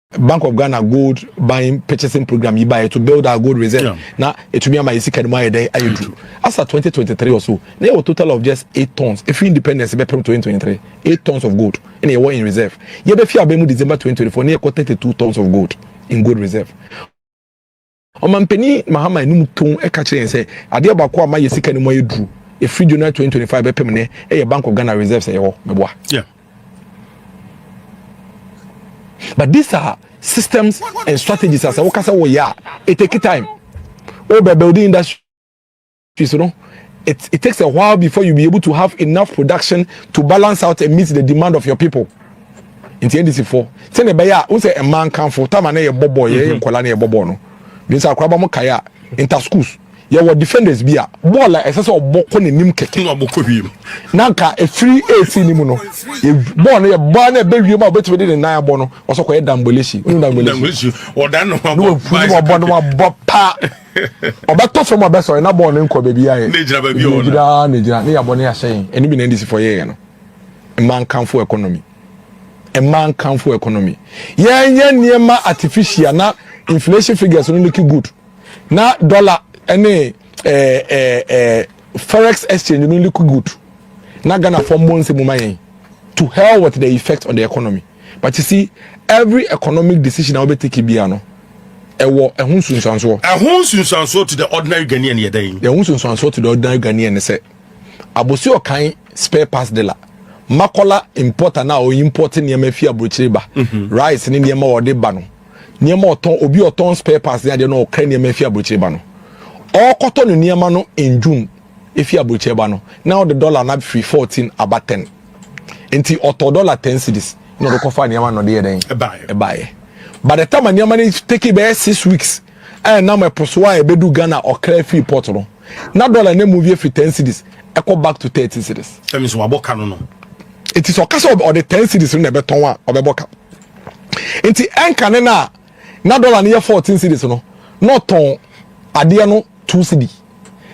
Speaker 3: Bank of Ghana gold buying purchasing program you buy to build our gold reserve. Yeah. Now it will be my second my day I do. As of 2023 or so, there were a total of just 8 tons. If independence be from 2023, 8 tons of gold in a war in reserve. You be fear be December 2024 near 32 tons of gold in gold reserve. Omampeni Mahama enum ton e ka kire say ade abako ama yesika ni mo yedu. A free January 2025 be pemne a Bank of Ghana reserves meboa. Yeah. But these are systems and strategies as a worker we are. It take time. By building industries, you know, it takes a while before you be able to have enough production to balance out and meet the demand of your people. In the NDC4, send a buyer who say a man can for time and a bobo, ye nkola na bobo no. This are kwaba mo kaya inter schools. were defenders be a ball as so boko ne nim keke
Speaker 2: no boko wiem
Speaker 3: nanka a free AC ni mu no ball na be wiem a betwe de na abo no oso ko damboleshi unu damboleshi
Speaker 2: o dan no
Speaker 3: no ball no pa obato from obeso na ball ne nko baby aye
Speaker 2: ne jira baby o
Speaker 3: ne ya ball ne ya shen eni bi na ndisi for ye no man kan for economy a man can for economy. Yeah, near my artificial na inflation figures only looking good. Na dollar any forex exchange only look good. Na Ghana for months to hell with the effect on the economy. But you see, every economic decision I'll be taking biano. A hunsun
Speaker 2: sanso to the ordinary Ghanaian ye day.
Speaker 3: The hunsun sanso to the ordinary Ghanaian say. Abosi o kind spare parts dealer. Makola importer na o importing niema fi abrochire ba rice ni niema o de ba no niema oton obi oton spare parts ya de no o kan niema fi abrochire ba no o koto no niema no in June efi abrochire ba no now the dollar na free 14 about 10 enti auto dollar 10 cedis no do kofa niema no de den e buy by the time niema ni take it by 6 weeks and now my poswa e bedu Ghana o clear free port no na dollar na move free 10 cedis e go back to 30 cedis
Speaker 2: that means we aboka no
Speaker 3: it is okasa or the 10 cities in the beton obeboka enti enka ne na dollar ne 14 cities no not ton ade no 2 cedi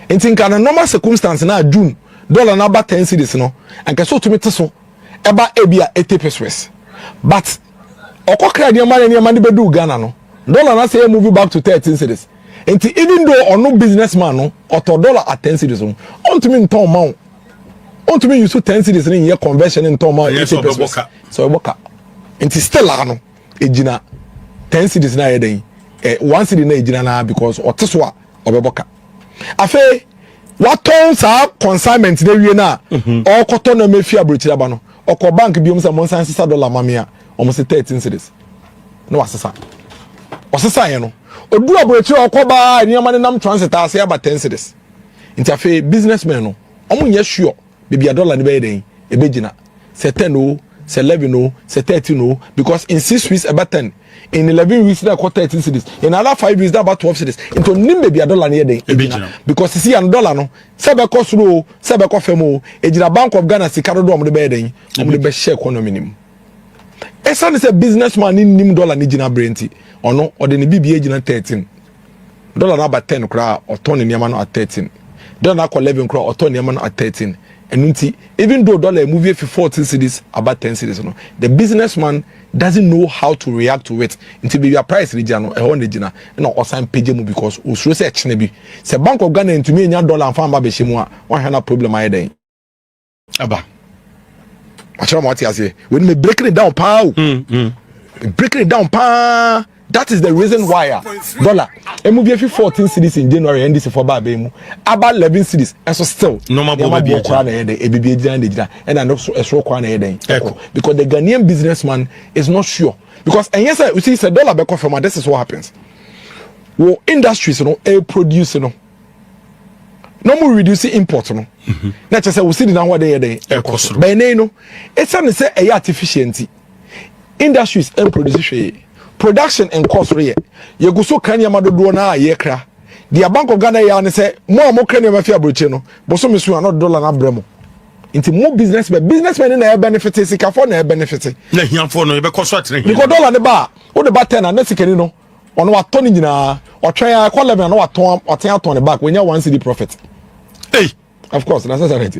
Speaker 3: enti nka na normal circumstance na June dollar na ba 10 cities no enka so to mete so eba ebia 80 pesos but okokra de mane ne mane bedu Ghana no dollar na say move back to 13 cities enti even though no businessman no auto dollar at 10 cities no on to me ton ma on to me you so 10 cities in your conversion in Toma so boka and still ano ejina 10 cities na yeden 1 city na ejina na because oteswa obeboka afa what turns up consignment na wie na o koto na mefi abrochira ba no oko bank bi omsa monsan sisa dollar mamia omse 13 cities no asesa osesa ye no odu abrochira okoba niam ne nam transit ase aba 10 cities nti afa businessmen no omunye sure baby dollar ni be den e begina say 10 o say 11 o say 13 o because in 6 weeks about 10 in 11 weeks that got 13 cities in another 5 weeks that about 12 cities into nim baby dollar ni den e begina because you see an dollar no say be cost low say be cost femo e gina Bank of Ghana sika do mo de be den mo de be share economy nim esa ne say businessman ni nim dollar ni gina brenti ono o de ne bibie gina 13 dollar na about 10 kra o ton ni am no at 13 dollar na 11 kra o ton ni am no at 13 and even though dollar move for 14 cities about 10 cities no the businessman doesn't know how to react to it until be your price region no e ho na na osan page mu because osuro se chene bi se Bank of Ghana ntumi enya dollar amfa ba be shemu a wa hana problem ayi den aba achara mo atiase when me breaking it down pa breaking it down pa that is the reason why dollar move for 14 cities in January and this for ba mu about 11 cities and so still
Speaker 2: normal be
Speaker 3: kwa na yede ebibi ejina ejina and no so kwa na yede because the Ghanaian businessman is not sure because and yes we see say dollar be confirm this is what happens wo industries no e produce no more reduce import no na che say we see the now dey yede e cost by no it's say e artificial industries e produce production and cost re ye go so kan yama dodo na ye kra the Bank of Ghana ya ne say mo kan yama fi abroche no bo so me so na dollar na bremo nti mo businessmen na benefit sika for na benefit
Speaker 2: na hianfo no e be cost atre
Speaker 3: because dollar ne ba o de ba 10 na sika ni no ono wa ton nyina o twen ya call level na wa ton o ten aton ne back when you 1 cedi profit
Speaker 2: hey
Speaker 3: of course that's right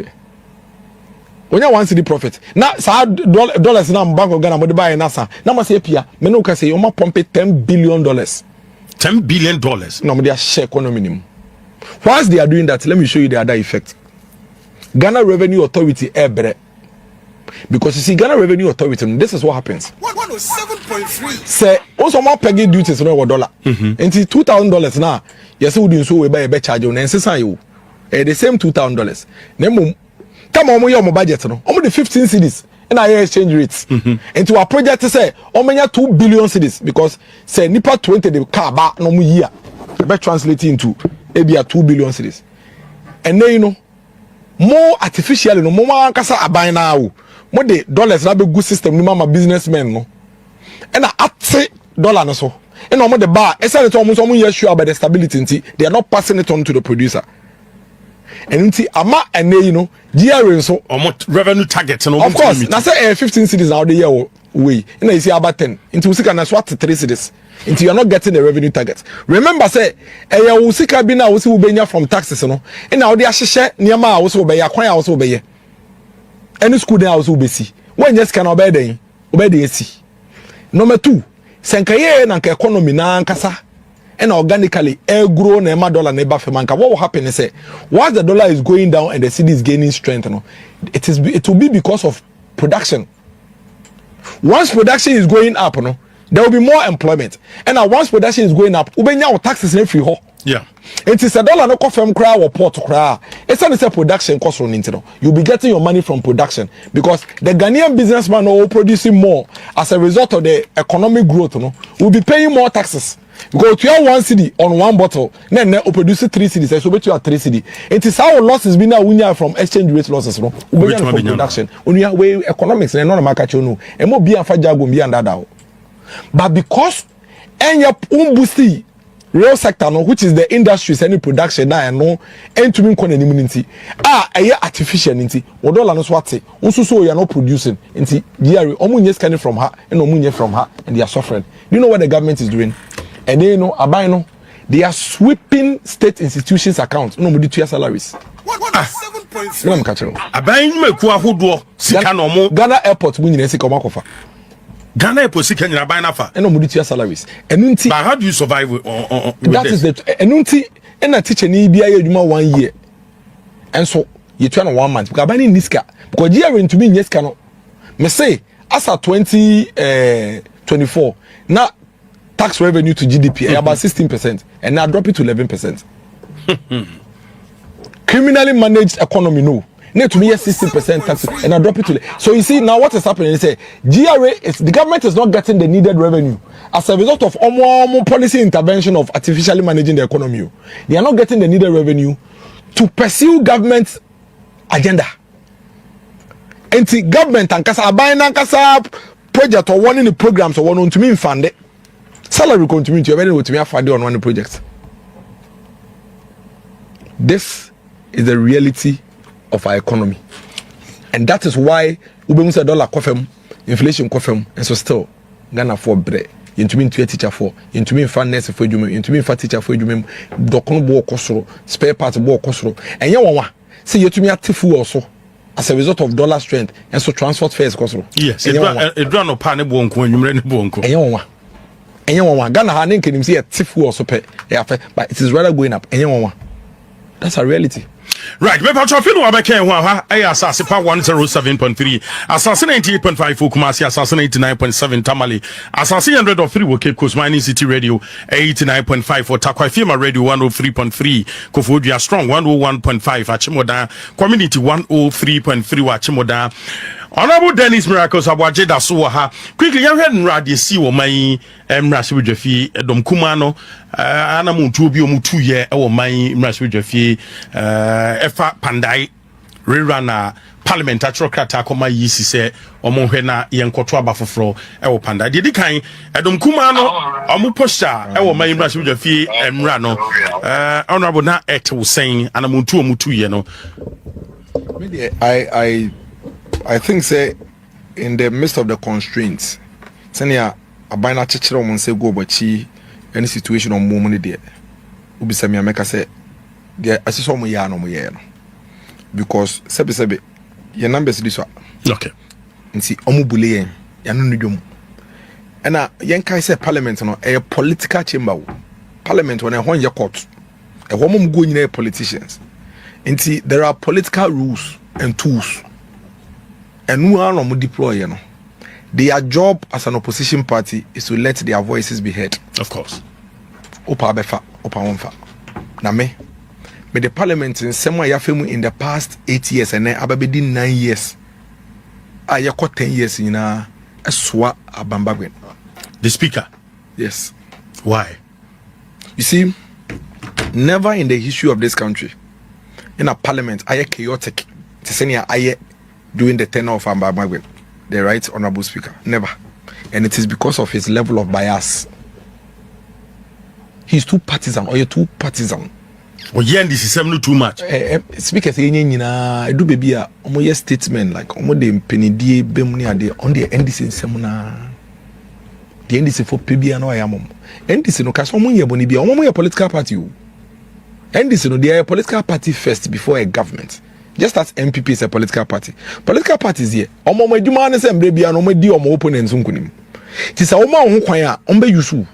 Speaker 3: when you 1 cedi profit na sa dollars na Bank of Ghana mo de buy na sa na ma say pia me no ka say o ma pump $10 billion
Speaker 2: $10 billion
Speaker 3: no mo dey share economy nim once they are doing that let me show you the other effect Ghana Revenue Authority ebre because you see Ghana Revenue Authority this is what happens
Speaker 4: 107.3
Speaker 3: say also more peggy duties no dollar into $2,000 now yes we do so we buy a charge on nsensan you the same $2,000 nemu come on your budget no omo the 15 cedis and our exchange rates into our project say omenya 2 billion cedis because say nipa 20 the car ba no mu year be translate into ebia 2 billion cedis and then you know more artificially no more ankasa aban na wo mo de dollars na be good system ni mama businessmen no and at dollar no so and on the bar, it's almost almost sure about the stability. They are not passing it on to the producer. And ama and you know, GRA so
Speaker 2: revenue target.
Speaker 3: Of course, now say 15 cities now the year way. And you see about 10. Into Usika na swat 3 cities. Until you are not getting the revenue target. Remember say Usika bina usi ubenya from taxes no. And now they are share niyama also be ya kwanya also be. Any school there also be see. When just can obey the see. Number 2, senkaye na nka economy na nkasa. And organically, grow na dollar na eba femanka. What will happen is say, once the dollar is going down and the city is gaining strength, you know, it will be because of production. Once production is going up, you know, there will be more employment. And now once production is going up, ubenya taxes na free ho.
Speaker 2: Yeah.
Speaker 3: It is a dollar no confirm cry or port cry. It's not a production cost on internet. You'll be getting your money from production because the Ghanaian businessman will producing more as a result of the economic growth, you know, will be paying more taxes. Because you have 1 cedi on 1 bottle, then you produce 3 cedis, so bet you have 3 cedi. It is how losses been now when you from exchange rate losses, no? From production. When you have way economics and non market, you know, and more be a fajago be under that. But because any boosty real sector, no, which is the industries any production that I know, and to me immunity. Artificial inti. Odola no swati. So you are not producing. Inti GRA. Omunye scanning from her and omunye from her, and they are suffering. Do you know what the government is doing? And they know abino, they are sweeping state institutions' accounts. No more to salaries.
Speaker 4: What 7.3?
Speaker 3: I'm catching.
Speaker 2: Abayin me ku ahodo sika no mo.
Speaker 3: Ghana airport mu nyina sika makofa.
Speaker 2: Ghana airport sika nyina abayin afa.
Speaker 3: And no more to salaries. Enunti.
Speaker 2: But how do you survive with
Speaker 3: that is the enunti and a teacher ni bia adwuma 1 year. And so you turn on 1 month. Because abayin niska. Because year to me niska no. Me say as a 2024 now tax revenue to GDP about 16%, and now drop it to 11%. Criminally managed economy, no. Need to be 16% tax, and I drop it to. So you see now what is happening? They say GRA is the government is not getting the needed revenue as a result of more policy intervention of artificially managing the economy. They are not getting the needed revenue to pursue government agenda. And the government and kasa buying and kasa project or one in the programs or one to me fund it. Salary continue to everything to me afford on one project. This is the reality of our economy, and that is why we say dollar kofem, inflation kofem, and so still Ghana for bread. Into me to a teacher for, into me fan nurse for you, into me for teacher for you, doctor bo kosro, spare parts bo kosro, and you want say you to me at tifu also as a result of dollar strength, and so transport fares kosro. Yes, it
Speaker 2: run no pan bonko, and you run bonko,
Speaker 3: and you want. And you want Ghana Hanin can see a tifu also pay, but it is rather going up, and you want. That's a reality.
Speaker 2: Right, me patro feel wa beke ho asase pa 107.3, asase 98.5 Kumasi, asase 89.7 Tamale, asase 103 wo Cape Coast Mining City Radio 89.5 for Takwa Firma Radio 103.3, Kofodua Strong 101.5 Achimoda Community 103.3 wa Achimoda. Honorable Dennis Miracles Abwaje da so ha quickly yan hwed nrade si wo man mrase bedwafi dom kumano ana muntu bi omutu ye e wo man mrase bedwafi efa pandai rerana parliamentary krata koma yisi se omo hwe na yenkoto aba foforo e wo pandai de dikan dom kumano omo posture e wo man mrase bedwafi mra no honorable na eto sen ana muntu omutu ye no
Speaker 3: I think say in the midst of the constraints, senia abina chichiro mon say go bachi any situation on moment there. Ubi say me ameka say there asiso mo ya no mo ye no. Because sebe your numbers this one.
Speaker 2: Okay.
Speaker 3: Nti omo bule yen ya no ndwom. Na yen kai say parliament no a political chamber. Parliament when e hon ye court. E ho mo go nyina politicians. Nti there are political rules and tools. And who are not deploy, you know. Their job as an opposition party is to let their voices be heard.
Speaker 2: Of course.
Speaker 3: Opa befa, opa wonfa. Na me the parliament in Sema Yafemu in the past 8 years and then ababedi 9 years. I got 10 years in a swa abambagwen.
Speaker 2: The speaker?
Speaker 3: Yes.
Speaker 2: Why?
Speaker 3: You see, never in the history of this country, in a parliament, I chaotic. I during the tenure of Ambamagwe, the right honorable speaker. Never. And it is because of his level of bias. he's too partisan or you're too partisan.
Speaker 2: Oh, yeah, this is too much.
Speaker 3: Speakers say do baby a statement like de penidie bemuni ade on the NDC semuna. The NDC for PB no ayamom. NDC no kaso mo ye boni bia omo political party o. NDC no they are a political party first before a government. Just as MPP is a political party. Political parties here. Omo adwuma ne se mbre bia no mo di omo opponents nkunim. Ti sa omo ho kwan a ombe yusu.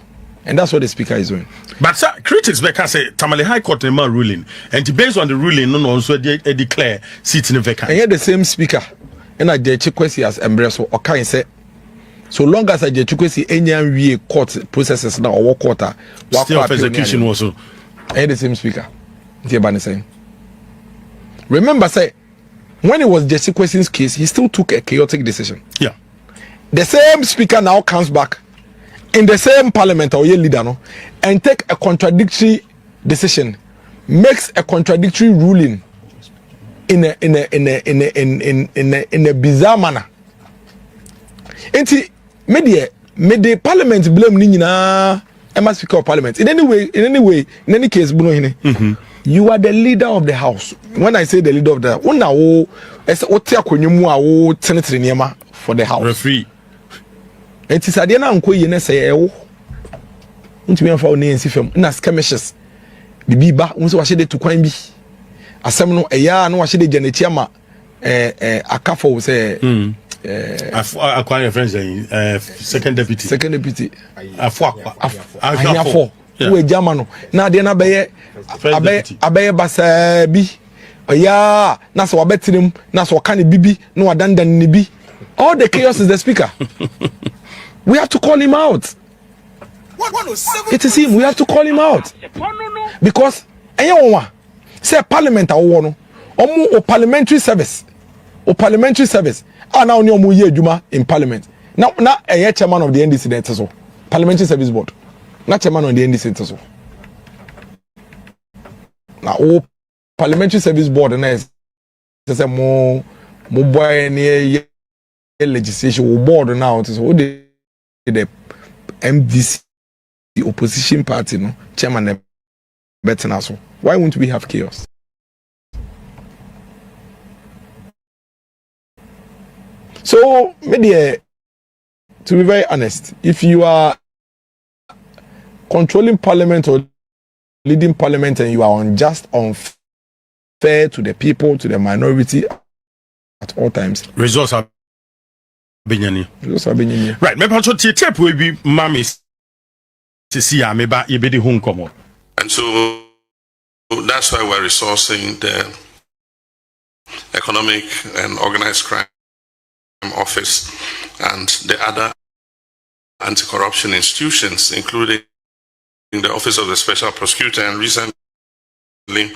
Speaker 3: And that's what the speaker is doing.
Speaker 2: But sir, critics can say Tamale High Court ruling, and based on the ruling, no also declare seats in vacant.
Speaker 3: And yet the same speaker, and I did Chikwesi as embrace or can say, so long as I did Chikwesi any court processes now or quarter,
Speaker 2: still of execution also.
Speaker 3: And the same speaker, saying. Remember, say when it was Jesse Kwesi's case, he still took a chaotic decision.
Speaker 2: Yeah.
Speaker 3: The same speaker now comes back in the same parliament or your leader no, and take a contradictory decision, makes a contradictory ruling in a bizarre manner. May the parliament blame Nina Emma Speaker of Parliament. In any case, you are the leader of the house. When I say the leader of the house, for the house.
Speaker 2: Referee.
Speaker 3: It is Adiana and Quay in say, oh, me and for Nancy film, Nas Camishes. The Biba, also was to Quimby. A seminal a yard, no, I should Janetiama, a couple say,
Speaker 2: I acquire friends, second deputy. A four, who a Germano. Now, the Abe Basabi. Yeah, Naso Betinum, Naso Kani Bibi, no Adandan Nibi. All the chaos is the speaker. We have to call him out. It is him. We have to call him out. Because anyone say parliament or parliamentary service. Or parliamentary service. And now you year Juma in parliament. Now a chairman of the NDC so. Parliamentary service board. Not chairman of the NDC so. Now parliamentary service board and is more boy near legislation board now. So the MDC opposition party no chairman better now. So why won't we have chaos? So media, to be very honest, if you are controlling parliament or leading parliament and you are unjust, unfair to the people, to the minority at all times, results are Benyani.
Speaker 3: Right.
Speaker 2: Maybe also tape will be mammies to see maybe you be the home come.
Speaker 5: And so that's why we're resourcing the Economic and Organized Crime Office and the other anti-corruption institutions, including the Office of the Special Prosecutor. And recently, there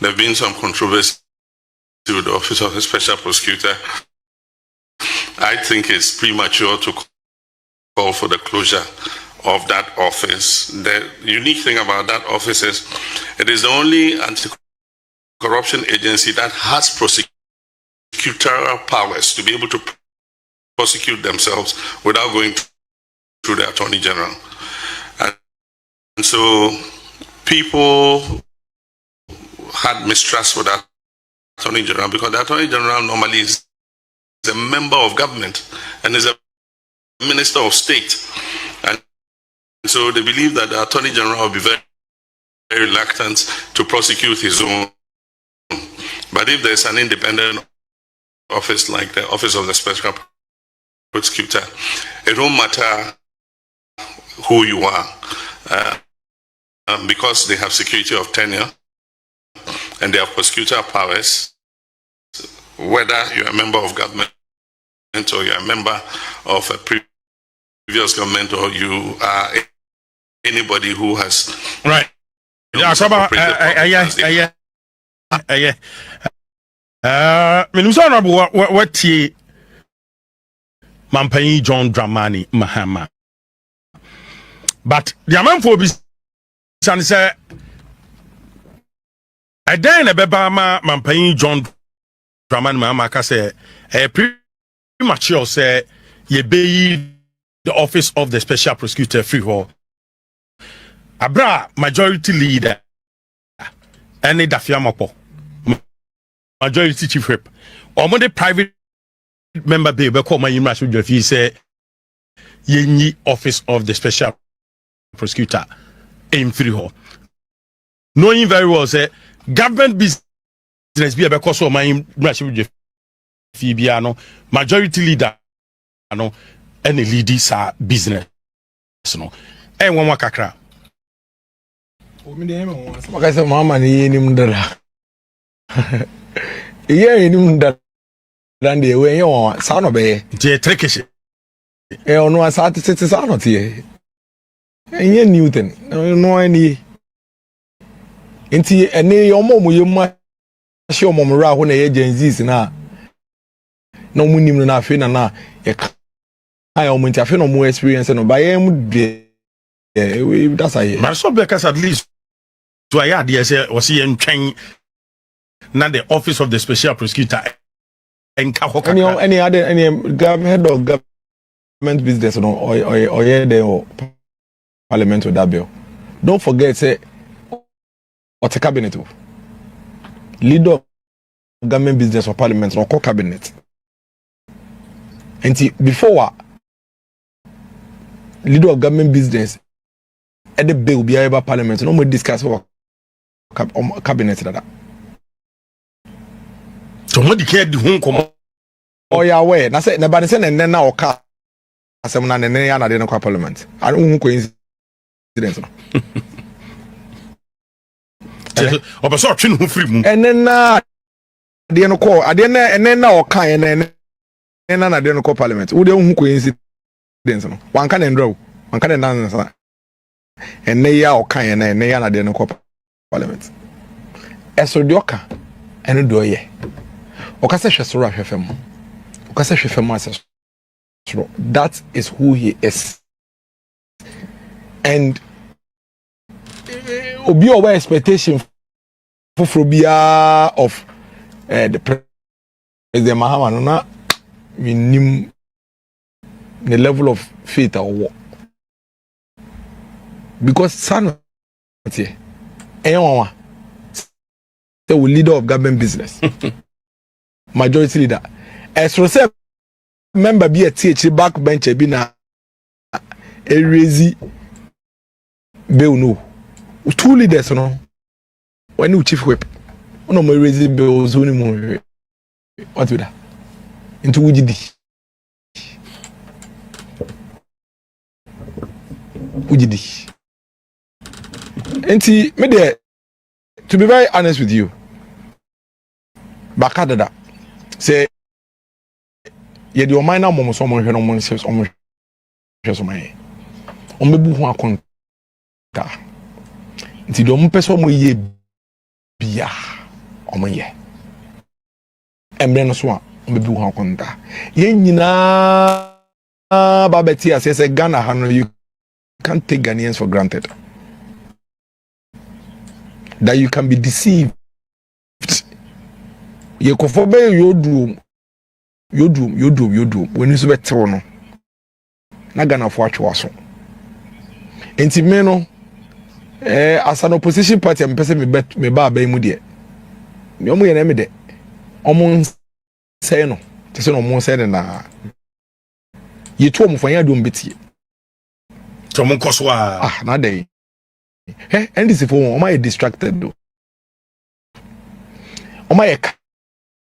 Speaker 5: have been some controversy with the Office of the Special Prosecutor. I think it's premature to call for the closure of that office. The unique thing about that office is it is the only anti-corruption agency that has prosecutorial powers to be able to prosecute themselves without going through the Attorney General. And so people had mistrust for that Attorney General because the Attorney General normally is a member of government and is a minister of state. And so they believe that the Attorney General will be very, very reluctant to prosecute his own. But if there's an independent office like the Office of the Special Prosecutor, it won't matter who you are, because they have security of tenure and they have prosecutorial powers. Whether you're a member of government or you're a member of a previous government or you are anybody who has
Speaker 2: right. What Mampai John Dramani Mahama. But the amount for this say I then a bebama Mampai John Dramani Mahama say pretty mature say ye be the Office of the Special Prosecutor free hall. abra majority leader any dafiamapo majority chief whip or the private member be call my image if he say yenyi office of the special prosecutor in Freehold. Knowing very well say government business be because of my image Fibiano majority leader no any leaders are business no e won wakakra
Speaker 3: o mi dey me won so ka say mama ni nim dara ye nim dara dan de we ye won sa no be
Speaker 2: je trekeshe
Speaker 3: e onu asa tete sa no tie enye newton no ani enti ene yomo mo yema hye omomra ho na ye genzis na no munim na afi na ye I am going to more experience no by am that's I
Speaker 2: but so because at least to I had yes was he in train na the office of the special prosecutor and
Speaker 3: any other any head of government business no or yeah the parliament with that bill. Don't forget say or the cabinet leader of government business or parliament or cabinet and before leader of government business at the bill be able parliament no more discuss what cabinet that
Speaker 2: so what the care the home come
Speaker 3: oh yeah way na say na ba say na na oka asem na ne ya na de no parliament I don't coincidence no
Speaker 2: obaso twen ho free mu
Speaker 3: and na de no call ade na na oka en na de no parliament wo de hu coincidence no wan ka na ndro wan ka na nansa enne ya oka ye na enne ya na de no parliament eso de oka eno do ye oka se hwesoro ahwefem oka se hwefem asesoro that is who he is and obi owa expectation for bia of the president Mahama na minim the level of faith or what because son the leader of government business majority leader as for say member be a TH backbencher be na erezi bill no two leaders no when you chief whip no more erezi bill so ni mo what with that into ugidi enti me there to be very honest with you bakadada say ye de o minor mom so mo hwe no mo se so mo hwe so mai o mebu ho akonta enti do mo pese mo ye bia o mo ye emre no so a o mebu ho akonta ye nyina babeti asese Ghana ha no you can't take Ghanaians for granted that you can be deceived ye kofobe yodrum when you be tell no na Ghana fo atwa so enti me no as an opposition party am pese me ba mu de me omo ye na me de omo say no te se no omo say na ye to omo fanya do mbeti
Speaker 2: to mo koso
Speaker 3: na dey and this for omo ye distracted do omo ye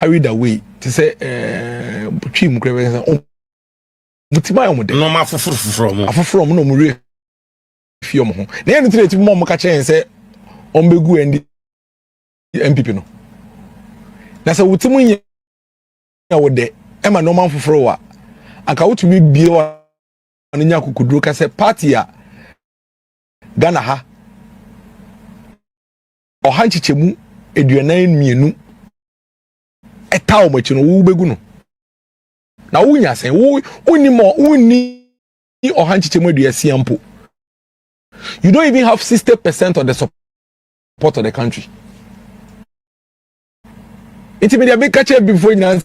Speaker 3: carried away to say twi mu krebe say mutima yo mo de
Speaker 2: no ma foforo mo
Speaker 3: no mo re fi omo ho na ye no tire ti mo ka chen say ombegu endi MPP no na say wutimu nya wo de e ma no man foforo wa anka wutumi bie wa no nya kokuduro ka say party a Ghana ha o hanchichemu eduanan mienu eta o machi no wo begu no na wo nya sen wo ni o hanchichemu eduasia mpo you don't even have 60% of the support of the country it's media big catch before now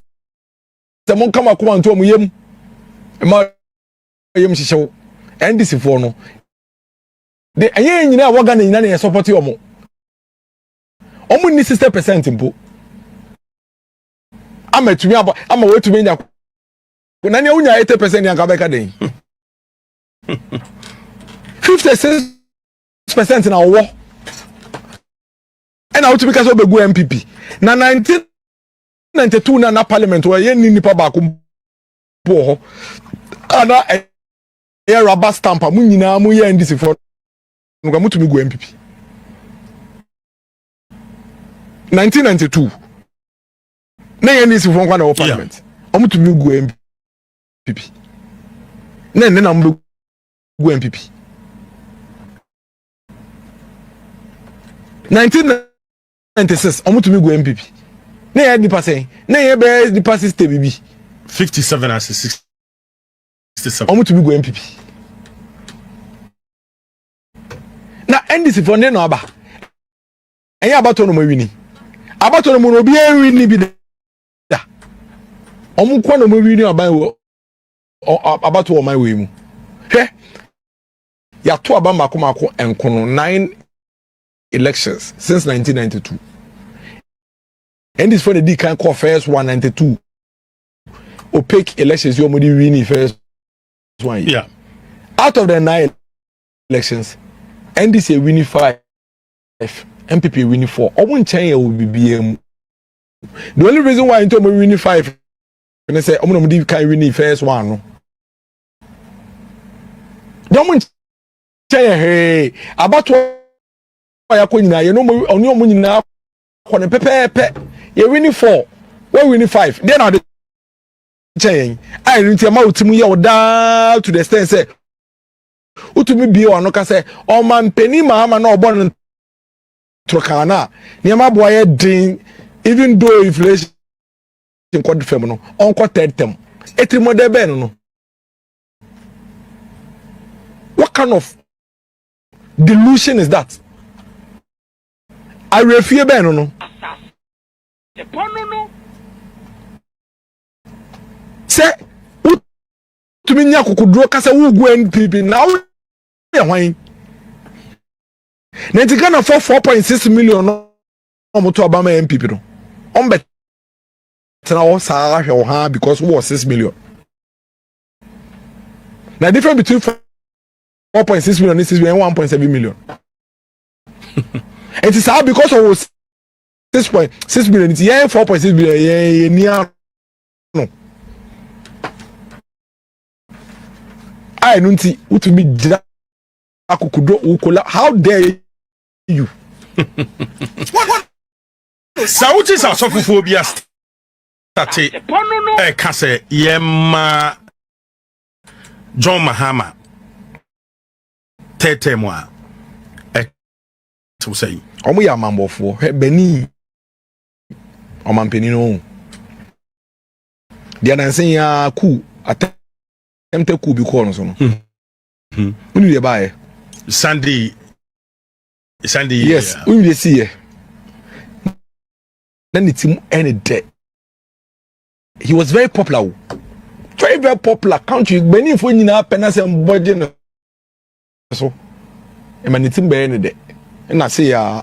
Speaker 3: someone come akoma nto omuyem ma yem hihyew and this for no de enye nyina wa Ghana nyina na support omo ni 60% mpo ama tumi aba ama wetumi nya na ne unya 80% yanka beka den 56% na wo na wotumi ka so begu MPP na 1992 na parliament wa ye ni nipa ba ko po ho ana ye rubber stamp mu nyina mu ye ndisi for nuka mutumi gu MPP 1992 na ye ndisi for kwa na parliament omutumi gu MPP na mbu gu MPP 1996 omutumi gu MPP na ye nipa say na ye be nipa system bibi
Speaker 2: 57 as 67
Speaker 3: omutumi gu MPP na NDC for ne no aba enye abato no mawini abato no no bi enwini bi da omukwa no mawini aban wo abato wo mai we mu hwe ya to aba mako enkono 9 elections since 1992 NDC for the can call first 192 opaque elections you modi win first one year.
Speaker 2: Yeah,
Speaker 3: out of the 9 elections NDC winning 5 MPP winning 4 omo nchan ya obibiem the only reason why into mo winning 5 and say omo no di kan winning first one no omo nchan ya he abato ya ko nyina ye no mo oni omo nyina ko ne pepepe ye winning 4 we winning 5 then na chen I nti ma otimu ye oda to the extent say utumi bie wano ka say o man peni ma ama na obon trokana ne ma boy ye din even though inflation code fem no onko third term etimo de ben no what kind of delusion is that I refuse ben no say utumi nya kokudro ka say wo gu NPP na wo ye hwan na ntika for 4.6 million no moto abama MPP no on bet na wo sa hwe wo ha because wo 6 million na difference between 4.6 million and 6 million 1.7 million it is how because of 6.6 million it's 4.6 million ye near no I don't see what to be how dare you?
Speaker 2: what? Sauti sa sofophobia start kase yema John Mahama tete moi to say
Speaker 3: omo ya mambofo beni omampeni no dia nan sen ya ku atemte ku bi ko no so no unu de bae
Speaker 2: Sunday
Speaker 3: yes unu de see here then it him any day he was very popular very popular country beni fo nyina penase mbodje no so emanitim be any day na say ya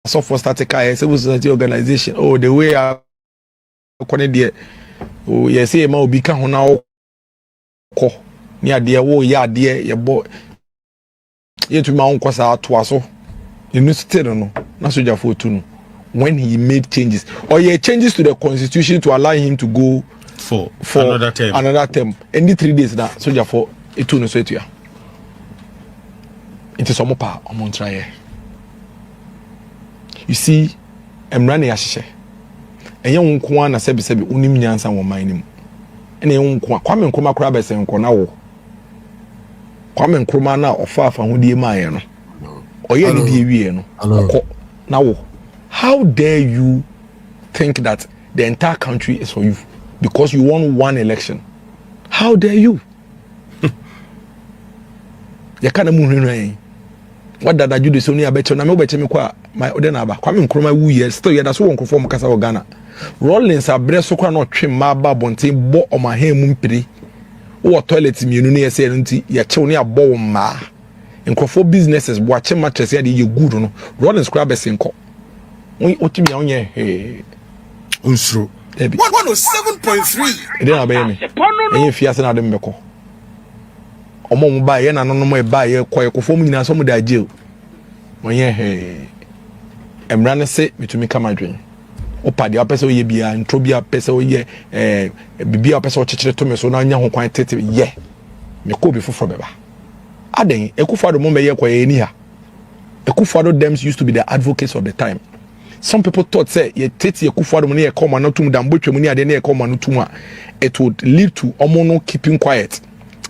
Speaker 3: so for static civil society organization oh the way I kone there oh yes say ma obi ka ho na ko ni ade wo ya ade ye bo ye to ma onko sa to aso university no na soja for tu no when he made changes or he changes to the constitution to allow him to go
Speaker 2: for another term any 3 days na soja for etu no so etu ya it is omopa omontra here you see emrane yahye enye wonko na sebi unim nyansa wo man nim ene wonko kwame nkroma kura besen nko na wo kwame nkroma na ofa hodie maaye no oye ni die wie no okọ na wo how dare you think that the entire country is for you because you won one election how dare you ya kana mu hwenhwen what did I do this only a better na me obeche me kwa my odena aba kwame nkroma wu ye still ye da so won krofo mo kasa wo Ghana Rollins abre so kwa no twe ma ba bonten bo omahan mu mpiri wo toilet mienu ne yese nti ye chew ne abo wo ma
Speaker 3: nkrofo businesses watch mattress ya de good no Rollins crab senko otimi ya onye
Speaker 2: unsuro
Speaker 4: 107.3
Speaker 3: ede na be me enye fiase na de mbeko omo mu ba ye na no mo ba ye koye kofo mu nyina so mu da agye onye emra ne se mitumi kama dwen opa de apese oye bia ntro bia apese oye bibia apese o chechire to me so na nya ho kwan tete ye me ko bi foforo beba aden Ekufuado mo meye kwa eni ha Ekufuado dems used to be the advocates of the time. Some people thought say ye tete Ekufuado mo ne come and tum dambotwe mo ne ade ne come and tum a it would lead to omono keeping quiet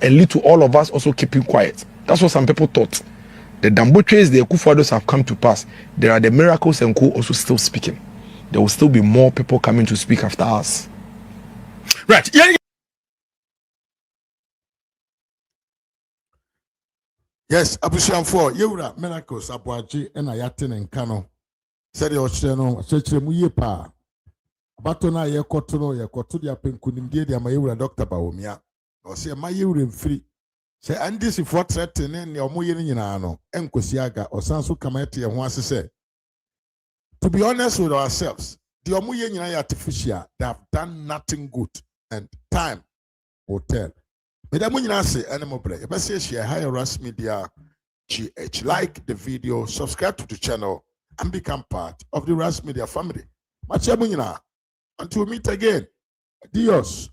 Speaker 3: and lead to all of us also keeping quiet. That's what some people thought. The dambotwes, the Ekufuados have come to pass. There are the miracles and co also still speaking. There will still be more people coming to speak after us.
Speaker 2: Right. Yeah.
Speaker 1: Yes, abusiamfo yewura miracles aboaje na yate ne nka no said the ochire no chechire mu ye pa abato na yekoto no yekoto dia penkunimdie dia ma yewura Dr. Bawumia o se ma yewura mfiri se andisi for threatening ne omoye ni nyina no enkosi aga osanso kama ete ye ho asese. To be honest with ourselves, the omoye nyina ya artificial, they have done nothing good, and time will tell. Madam Munyina say animal play. If I say share higher Ras Media GH, like the video, subscribe to the channel, and become part of the Ras Media family. Much Munyina. Until we meet again. Adios.